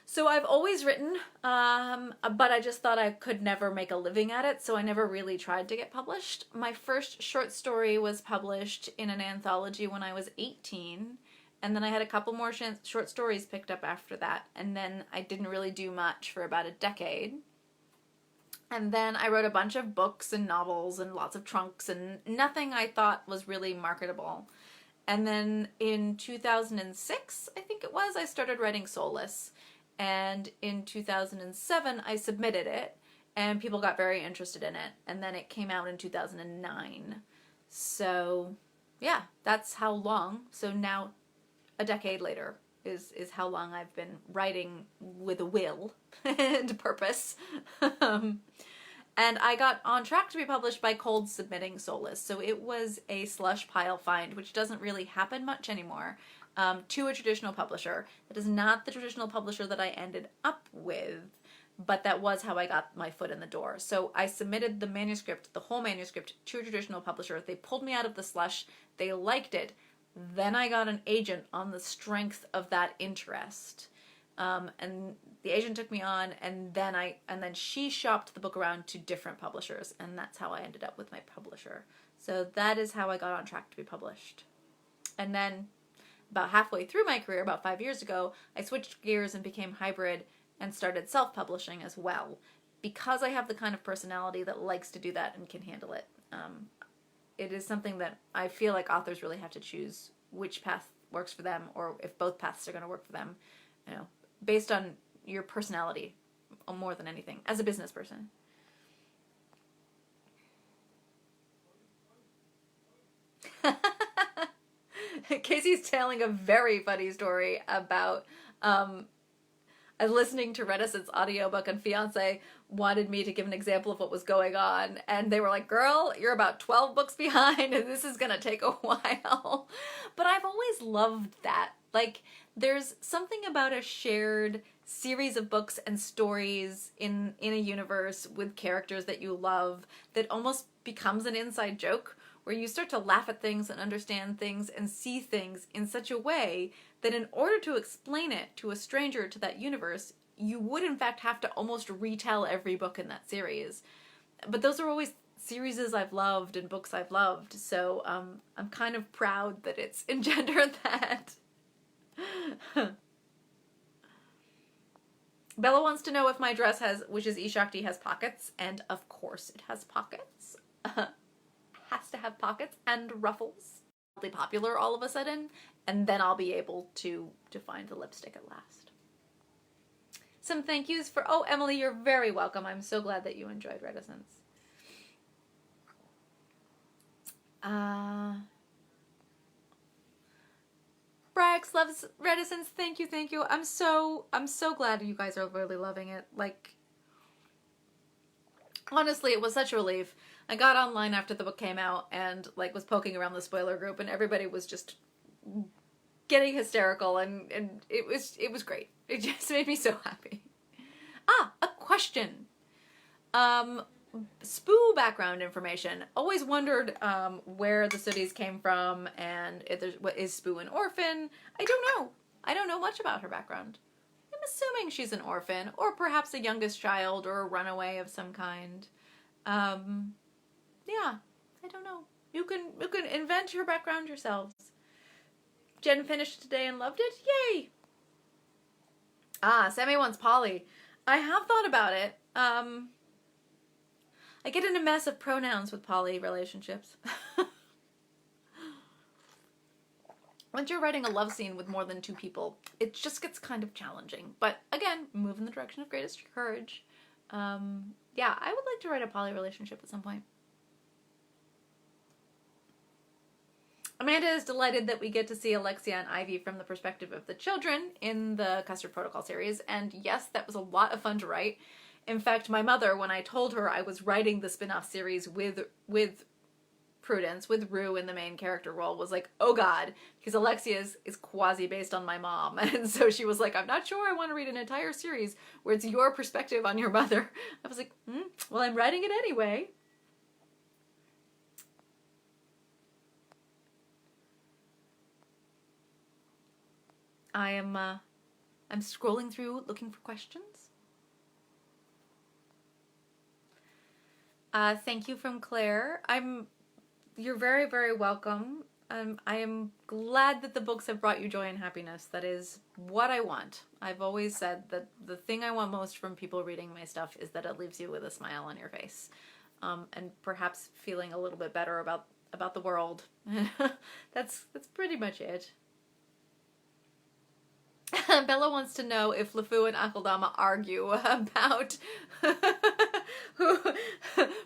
So I've always written, but I just thought I could never make a living at it, so I never really tried to get published. My first short story was published in an anthology when I was 18, and then I had a couple more short stories picked up after that, and then I didn't really do much for about a decade. And then I wrote a bunch of books and novels and lots of trunks, and nothing I thought was really marketable. And then in 2006, I think it was, I started writing Soulless. And in 2007, I submitted it, and people got very interested in it. And then it came out in 2009. So, yeah, that's how long. So now, a decade later, is how long I've been writing with a will and purpose. And I got on track to be published by cold submitting Soulless. So it was a slush pile find, which doesn't really happen much anymore. To a traditional publisher. That is not the traditional publisher that I ended up with, but that was how I got my foot in the door. So I submitted the manuscript, the whole manuscript, to a traditional publisher. They pulled me out of the slush. They liked it. Then I got an agent on the strength of that interest. And the agent took me on, and then she shopped the book around to different publishers, and that's how I ended up with my publisher. So that is how I got on track to be published. And then about halfway through my career, about 5 years ago, I switched gears and became hybrid and started self-publishing as well, because I have the kind of personality that likes to do that and can handle it. It is something that I feel like authors really have to choose which path works for them, or if both paths are going to work for them, based on your personality more than anything, as a business person. Casey's telling a very funny story about listening to Reticence audiobook, and fiance wanted me to give an example of what was going on, and they were like, girl, you're about 12 books behind and this is gonna take a while. But I've always loved that. Like, there's something about a shared series of books and stories in a universe with characters that you love that almost becomes an inside joke, where you start to laugh at things and understand things and see things in such a way that in order to explain it to a stranger to that universe, you would in fact have to almost retell every book in that series. But those are always series I've loved and books I've loved, so I'm kind of proud that it's engendered that. Bella wants to know if my dress which is Ishakti, has pockets, and of course it has pockets. Has to have pockets and ruffles. Be popular all of a sudden, and then I'll be able to find the lipstick at last. Some thank yous for, oh, Emily, you're very welcome. I'm so glad that you enjoyed Reticence. Brax loves Reticence. Thank you, thank you. I'm so glad you guys are really loving it. Like, honestly, it was such a relief. I got online after the book came out and like was poking around the spoiler group, and everybody was just getting hysterical, and it was great. It just made me so happy. A question. Spoo background information. Always wondered where the Sooties came from, and what is Spoo an orphan? I don't know much about her background. I'm assuming she's an orphan, or perhaps a youngest child, or a runaway of some kind. Yeah, I don't know. You can invent your background yourselves. Jen finished today and loved it. Yay! Sammy wants Polly. I have thought about it. I I get in a mess of pronouns with poly relationships. Once you're writing a love scene with more than 2 people, it just gets kind of challenging. But again, move in the direction of greatest courage. Yeah, I would like to write a poly relationship at some point. Amanda is delighted that we get to see Alexia and Ivy from the perspective of the children in the Custard Protocol series. And yes, that was a lot of fun to write. In fact, my mother, when I told her I was writing the spin-off series with Prudence, with Rue in the main character role, was like, oh God, because Alexia is quasi-based on my mom. And so she was like, I'm not sure I want to read an entire series where it's your perspective on your mother. I was like, well, I'm writing it anyway. I'm scrolling through looking for questions. Thank you from Claire. You're very, very welcome. I am glad that the books have brought you joy and happiness. That is what I want. I've always said that the thing I want most from people reading my stuff is that it leaves you with a smile on your face. And perhaps feeling a little bit better about the world. That's pretty much it. Bella wants to know if LeFou and Akeldama argue about who.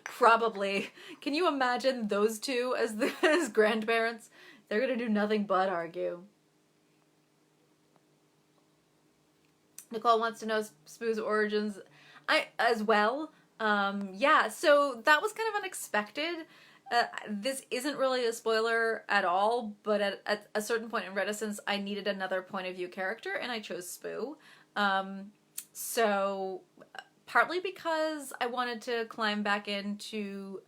Probably. Can you imagine those two as grandparents? They're gonna do nothing but argue. Nicole wants to know Spoo's origins. As well. Yeah, so that was kind of unexpected. This isn't really a spoiler at all, but at a certain point in Reticence, I needed another point of view character, and I chose Spoo. So, partly because I wanted to climb back into,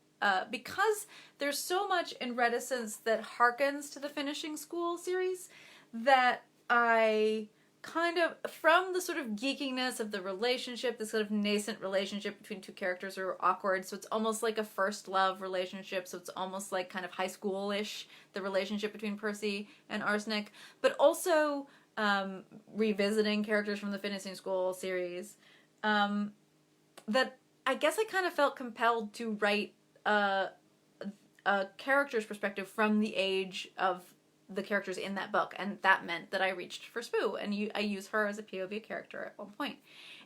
because there's so much in Reticence that harkens to the Finishing School series, that I kind of, from the sort of geekiness of the relationship, the sort of nascent relationship between 2 characters are awkward, so it's almost like a first love relationship, so it's almost like kind of high school-ish, the relationship between Percy and Arsenic, but also revisiting characters from the Finishing School series, that I guess I kind of felt compelled to write a character's perspective from the age of the characters in that book, and that meant that I reached for Spoo, and I use her as a POV character at one point.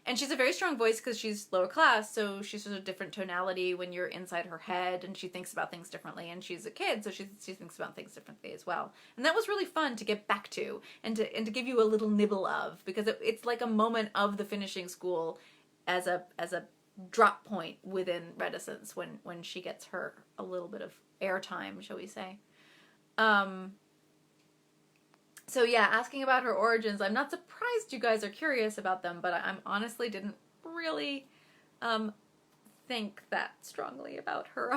And she's a very strong voice because she's lower class, so she's sort of different tonality when you're inside her head, and she thinks about things differently, and she's a kid, so she thinks about things differently as well. And that was really fun to get back to, and to give you a little nibble of, because it's like a moment of the Finishing School as a drop point within Reticence when she gets her a little bit of airtime, shall we say. So yeah, asking about her origins, I'm not surprised you guys are curious about them, but I honestly didn't really think that strongly about her,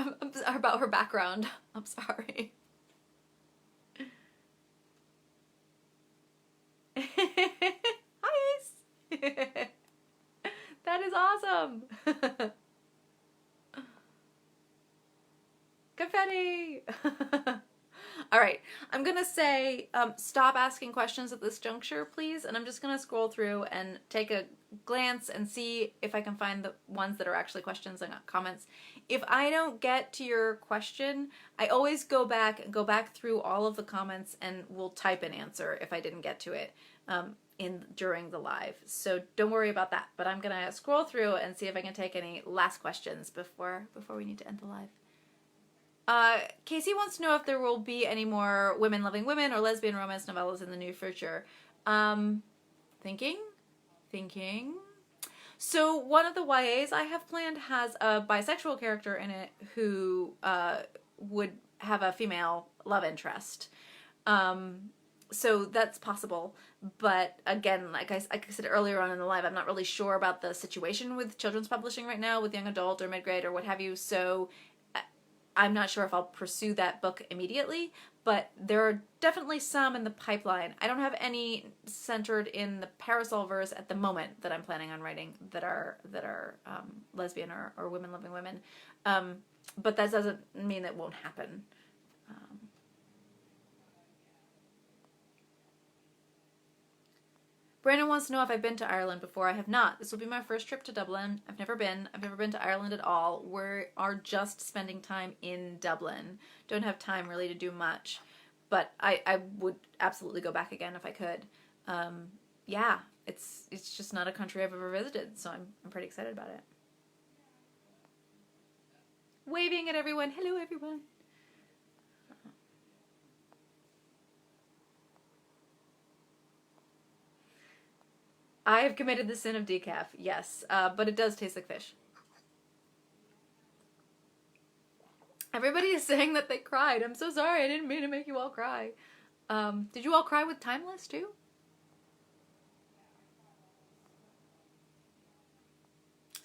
about her background. I'm sorry. Hi, Ace! That is awesome! Confetti! Alright, I'm gonna say stop asking questions at this juncture, please, and I'm just gonna scroll through and take a glance and see if I can find the ones that are actually questions and not comments. If I don't get to your question, I always go back through all of the comments and will type an answer if I didn't get to it during the live. So don't worry about that, but I'm gonna scroll through and see if I can take any last questions before we need to end the live. Casey wants to know if there will be any more women loving women or lesbian romance novellas in the near future. Thinking. So one of the YAs I have planned has a bisexual character in it who would have a female love interest. So that's possible. But again, like I said earlier on in the live, I'm not really sure about the situation with children's publishing right now, with young adult or mid-grade or what have you. So I'm not sure if I'll pursue that book immediately, but there are definitely some in the pipeline. I don't have any centered in the Parasolverse at the moment that I'm planning on writing that are lesbian or women loving women. But that doesn't mean that won't happen. Brandon wants to know if I've been to Ireland before. I have not. This will be my first trip to Dublin. I've never been. I've never been to Ireland at all. We are just spending time in Dublin. Don't have time really to do much. But I would absolutely go back again if I could. Yeah, it's just not a country I've ever visited, so I'm pretty excited about it. Waving at everyone. Hello, everyone. I have committed the sin of decaf, yes, but it does taste like fish. Everybody is saying that they cried. I'm so sorry. I didn't mean to make you all cry. Did you all cry with Timeless, too?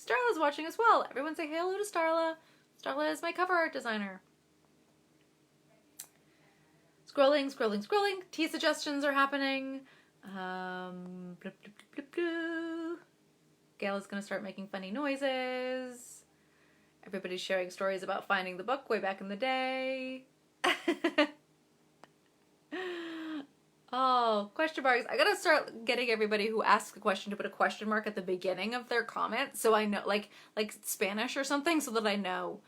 Starla's watching as well. Everyone say hello to Starla. Starla is my cover art designer. Scrolling, scrolling, scrolling. Tea suggestions are happening. Bloop, bloop, bloop, bloop. Gail is going to start making funny noises. Everybody's sharing stories about finding the book way back in the day. Oh, question marks. I gotta start getting everybody who asks a question to put a question mark at the beginning of their comment, so I know, like Spanish or something, so that I know.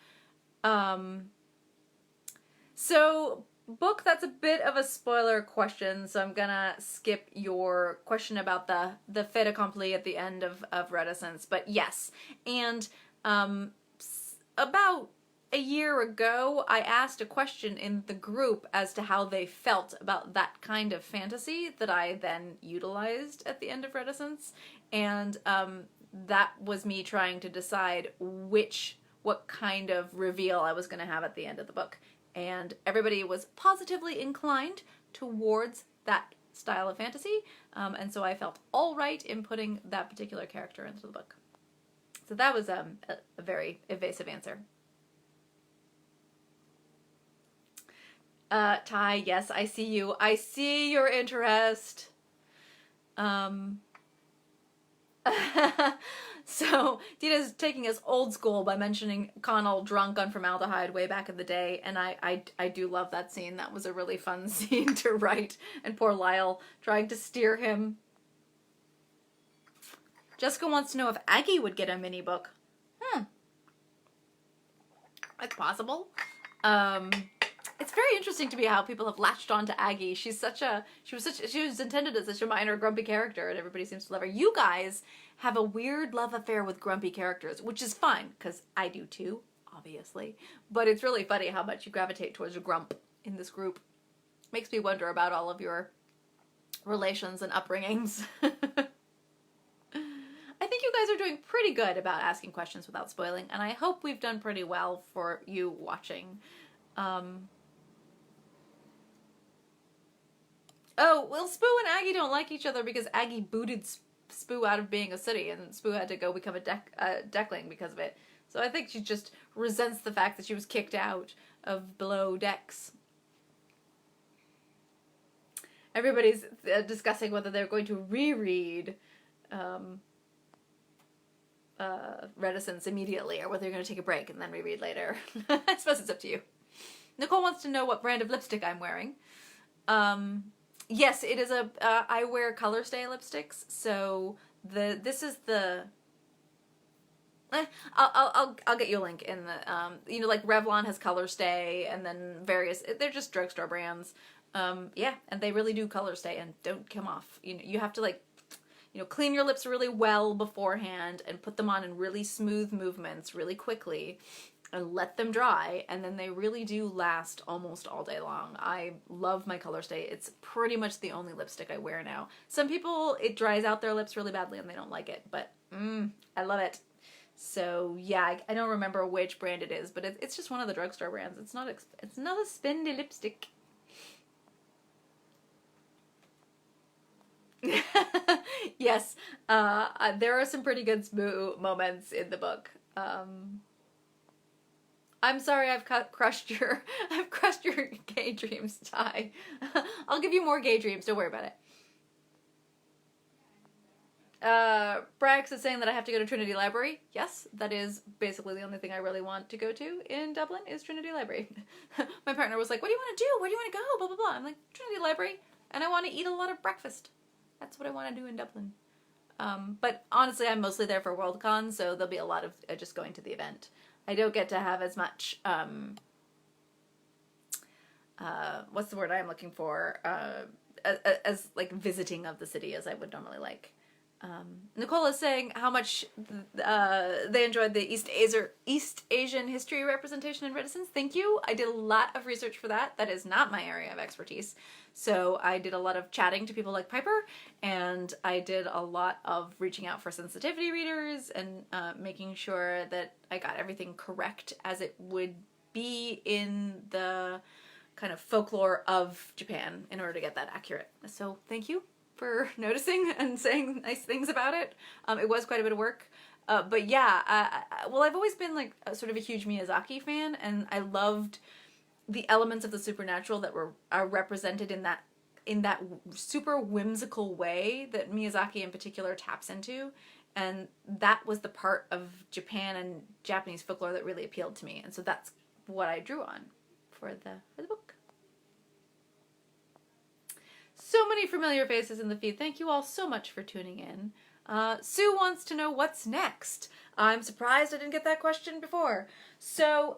So, book, that's a bit of a spoiler question, so I'm gonna skip your question about the fait accompli at the end of Reticence, but yes. And, about a year ago, I asked a question in the group as to how they felt about that kind of fantasy that I then utilized at the end of Reticence, and that was me trying to decide what kind of reveal I was going to have at the end of the book. And everybody was positively inclined towards that style of fantasy, and so I felt all right in putting that particular character into the book. So that was a very evasive answer. Ty, yes, I see you. I see your interest. So, Dina's taking us old school by mentioning Connell drunk on formaldehyde way back in the day, and I do love that scene. That was a really fun scene to write, and poor Lyle trying to steer him. Jessica wants to know if Aggie would get a mini book. It's possible. It's very interesting to me how people have latched on to Aggie. She was intended as such a minor grumpy character, and everybody seems to love her. You guys have a weird love affair with grumpy characters, which is fine, because I do too, obviously. But it's really funny how much you gravitate towards a grump in this group. Makes me wonder about all of your relations and upbringings. I think you guys are doing pretty good about asking questions without spoiling, and I hope we've done pretty well for you watching. Oh, well, Spoo and Aggie don't like each other because Aggie booted Spoo out of being a city, and Spoo had to go become a deckling because of it. So I think she just resents the fact that she was kicked out of below decks. Everybody's discussing whether they're going to reread Reticence immediately, or whether you're going to take a break and then reread later. I suppose it's up to you. Nicole wants to know what brand of lipstick I'm wearing. Yes, it is I wear Color Stay lipsticks, so this is the, I'll get you a link in the, like Revlon has Color Stay, and then they're just drugstore brands. Yeah, and they really do Color Stay and don't come off. You have to clean your lips really well beforehand and put them on in really smooth movements really quickly and let them dry, and then they really do last almost all day long. I love my Color Stay. It's pretty much the only lipstick I wear now. Some people, it dries out their lips really badly and they don't like it, but I love it. So yeah, I don't remember which brand it is, but it's just one of the drugstore brands. It's not a spendy lipstick. Yes, there are some pretty good Spoo moments in the book. I'm sorry I've crushed your gay dreams, Ty. I'll give you more gay dreams, don't worry about it. Brax is saying that I have to go to Trinity Library. Yes, that is basically the only thing I really want to go to in Dublin is Trinity Library. My partner was like, what do you want to do? Where do you want to go? Blah, blah, blah. I'm like, Trinity Library, and I want to eat a lot of breakfast. That's what I want to do in Dublin. But honestly, I'm mostly there for Worldcon, so there'll be a lot of just going to the event. I don't get to have as much, what's the word I'm looking for, as like visiting of the city as I would normally like. Nicole is saying how much they enjoyed the East Asian history representation in Reticence. Thank you. I did a lot of research for that. That is not my area of expertise. So I did a lot of chatting to people like Piper, and I did a lot of reaching out for sensitivity readers and making sure that I got everything correct as it would be in the kind of folklore of Japan in order to get that accurate. So thank you for noticing and saying nice things about it. It was quite a bit of work. But yeah, well, I've always been like sort of a huge Miyazaki fan, and I loved the elements of the supernatural that are represented in that super whimsical way that Miyazaki in particular taps into. And that was the part of Japan and Japanese folklore that really appealed to me. And so that's what I drew on for the book. So many familiar faces in the feed. Thank you all so much for tuning in. Sue wants to know what's next. I'm surprised I didn't get that question before. So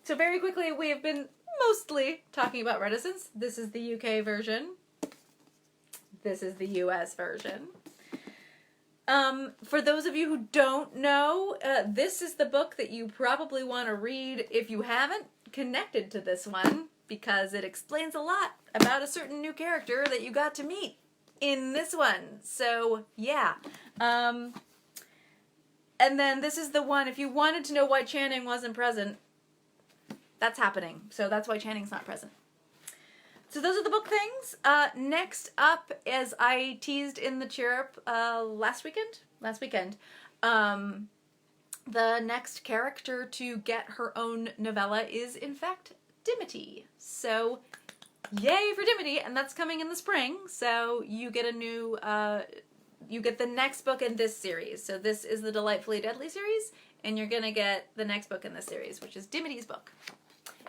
very quickly, we have been mostly talking about Reticence. This is the UK version. This is the US version. For those of you who don't know, this is the book that you probably want to read if you haven't connected to this one, because it explains a lot about a certain new character that you got to meet in this one. So, yeah. And then this is the one, if you wanted to know why Channing wasn't present, that's happening. So that's why Channing's not present. So those are the book things. Next up, as I teased in the Chirrup last weekend, the next character to get her own novella is, in fact, Dimity. So, yay for Dimity, and that's coming in the spring. So you get you get the next book in this series. So this is the Delightfully Deadly series, and you're gonna get the next book in this series, which is Dimity's book.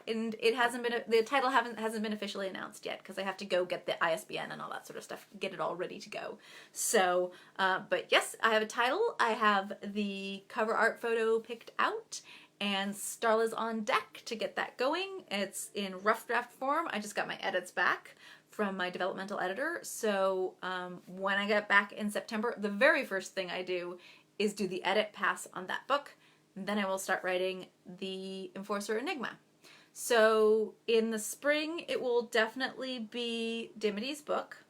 And it hasn't been, the title hasn't been officially announced yet, because I have to go get the ISBN and all that sort of stuff, get it all ready to go. So, but yes, I have a title, I have the cover art photo picked out, and Starla's on deck to get that going. It's in rough draft form. I just got my edits back from my developmental editor, so when I get back in September, the very first thing I do is do the edit pass on that book, and then I will start writing the Enforcer Enigma. So in the spring, it will definitely be Dimity's book.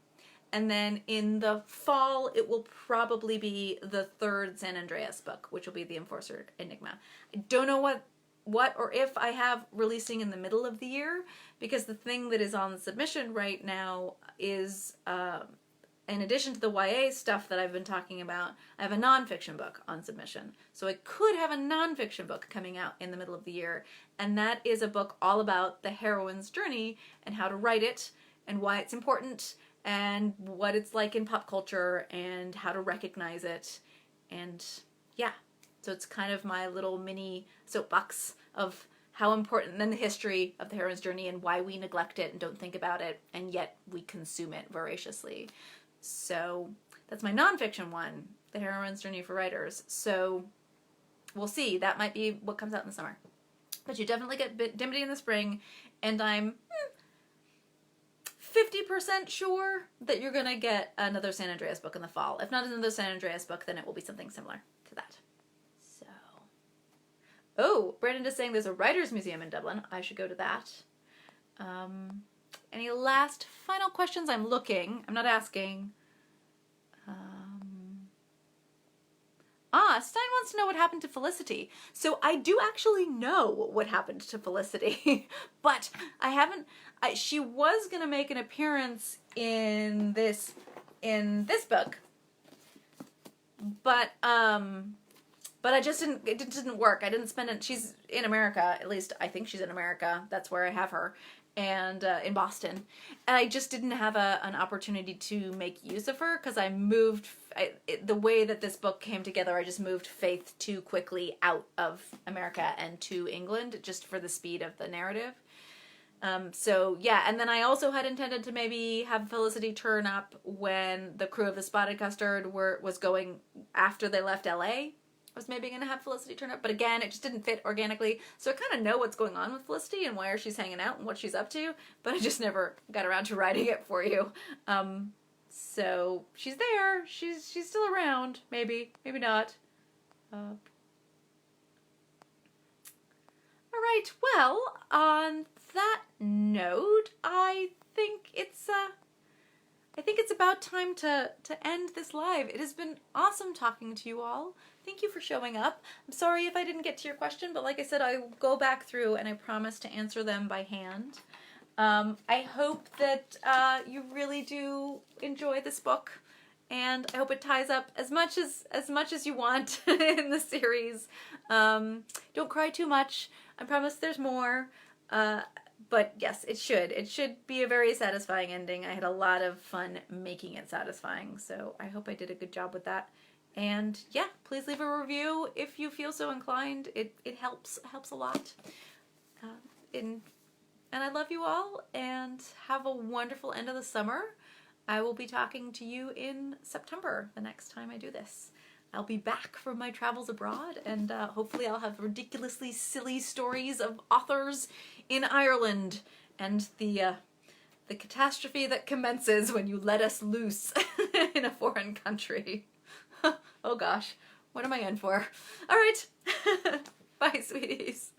And then in the fall, it will probably be the third San Andreas book, which will be the Enforcer Enigma. I don't know what or if I have releasing in the middle of the year, because the thing that is on submission right now is, in addition to the YA stuff that I've been talking about, I have a nonfiction book on submission. So I could have a nonfiction book coming out in the middle of the year, and that is a book all about the heroine's journey and how to write it and why it's important and what it's like in pop culture and how to recognize it. And yeah, so it's kind of my little mini soapbox of how important, and then the history of the heroine's journey and why we neglect it and don't think about it, and yet we consume it voraciously. So that's my nonfiction one, The Heroine's Journey for Writers. So we'll see. That might be what comes out in the summer. But you definitely get Dimity in the spring, and I'm 50% sure that you're going to get another San Andreas book in the fall. If not another San Andreas book, then it will be something similar to that. So, oh, Brandon is saying there's a writer's museum in Dublin. I should go to that. Any last final questions? I'm looking. I'm not asking. Stein wants to know what happened to Felicity. So I do actually know what happened to Felicity, but I haven't. She was gonna make an appearance in this book, but I just didn't. It didn't work. I didn't spend it. She's in America, at least I think she's in America. That's where I have her. And in Boston, and I just didn't have an opportunity to make use of her because I moved the way that this book came together. I just moved Faith too quickly out of America and to England just for the speed of the narrative. So yeah, and then I also had intended to maybe have Felicity turn up when the crew of the Spotted Custard was going after they left LA. I was maybe going to have Felicity turn up, but again, it just didn't fit organically. So I kind of know what's going on with Felicity and where she's hanging out and what she's up to, but I just never got around to writing it for you. So she's there. She's still around. Maybe not. All right. Well, on that note, I think it's about time to end this live. It has been awesome talking to you all. Thank you for showing up. I'm sorry if I didn't get to your question, but like I said, I will go back through and I promise to answer them by hand. I hope that you really do enjoy this book, and I hope it ties up as much as you want in the series. Don't cry too much. I promise there's more. But yes, it should. It should be a very satisfying ending. I had a lot of fun making it satisfying, so I hope I did a good job with that. And yeah, please leave a review if you feel so inclined. It helps a lot. And I love you all, and have a wonderful end of the summer. I will be talking to you in September the next time I do this. I'll be back from my travels abroad, and hopefully I'll have ridiculously silly stories of authors in Ireland and the catastrophe that commences when you let us loose in a foreign country. Oh gosh, what am I in for? All right, bye, sweeties.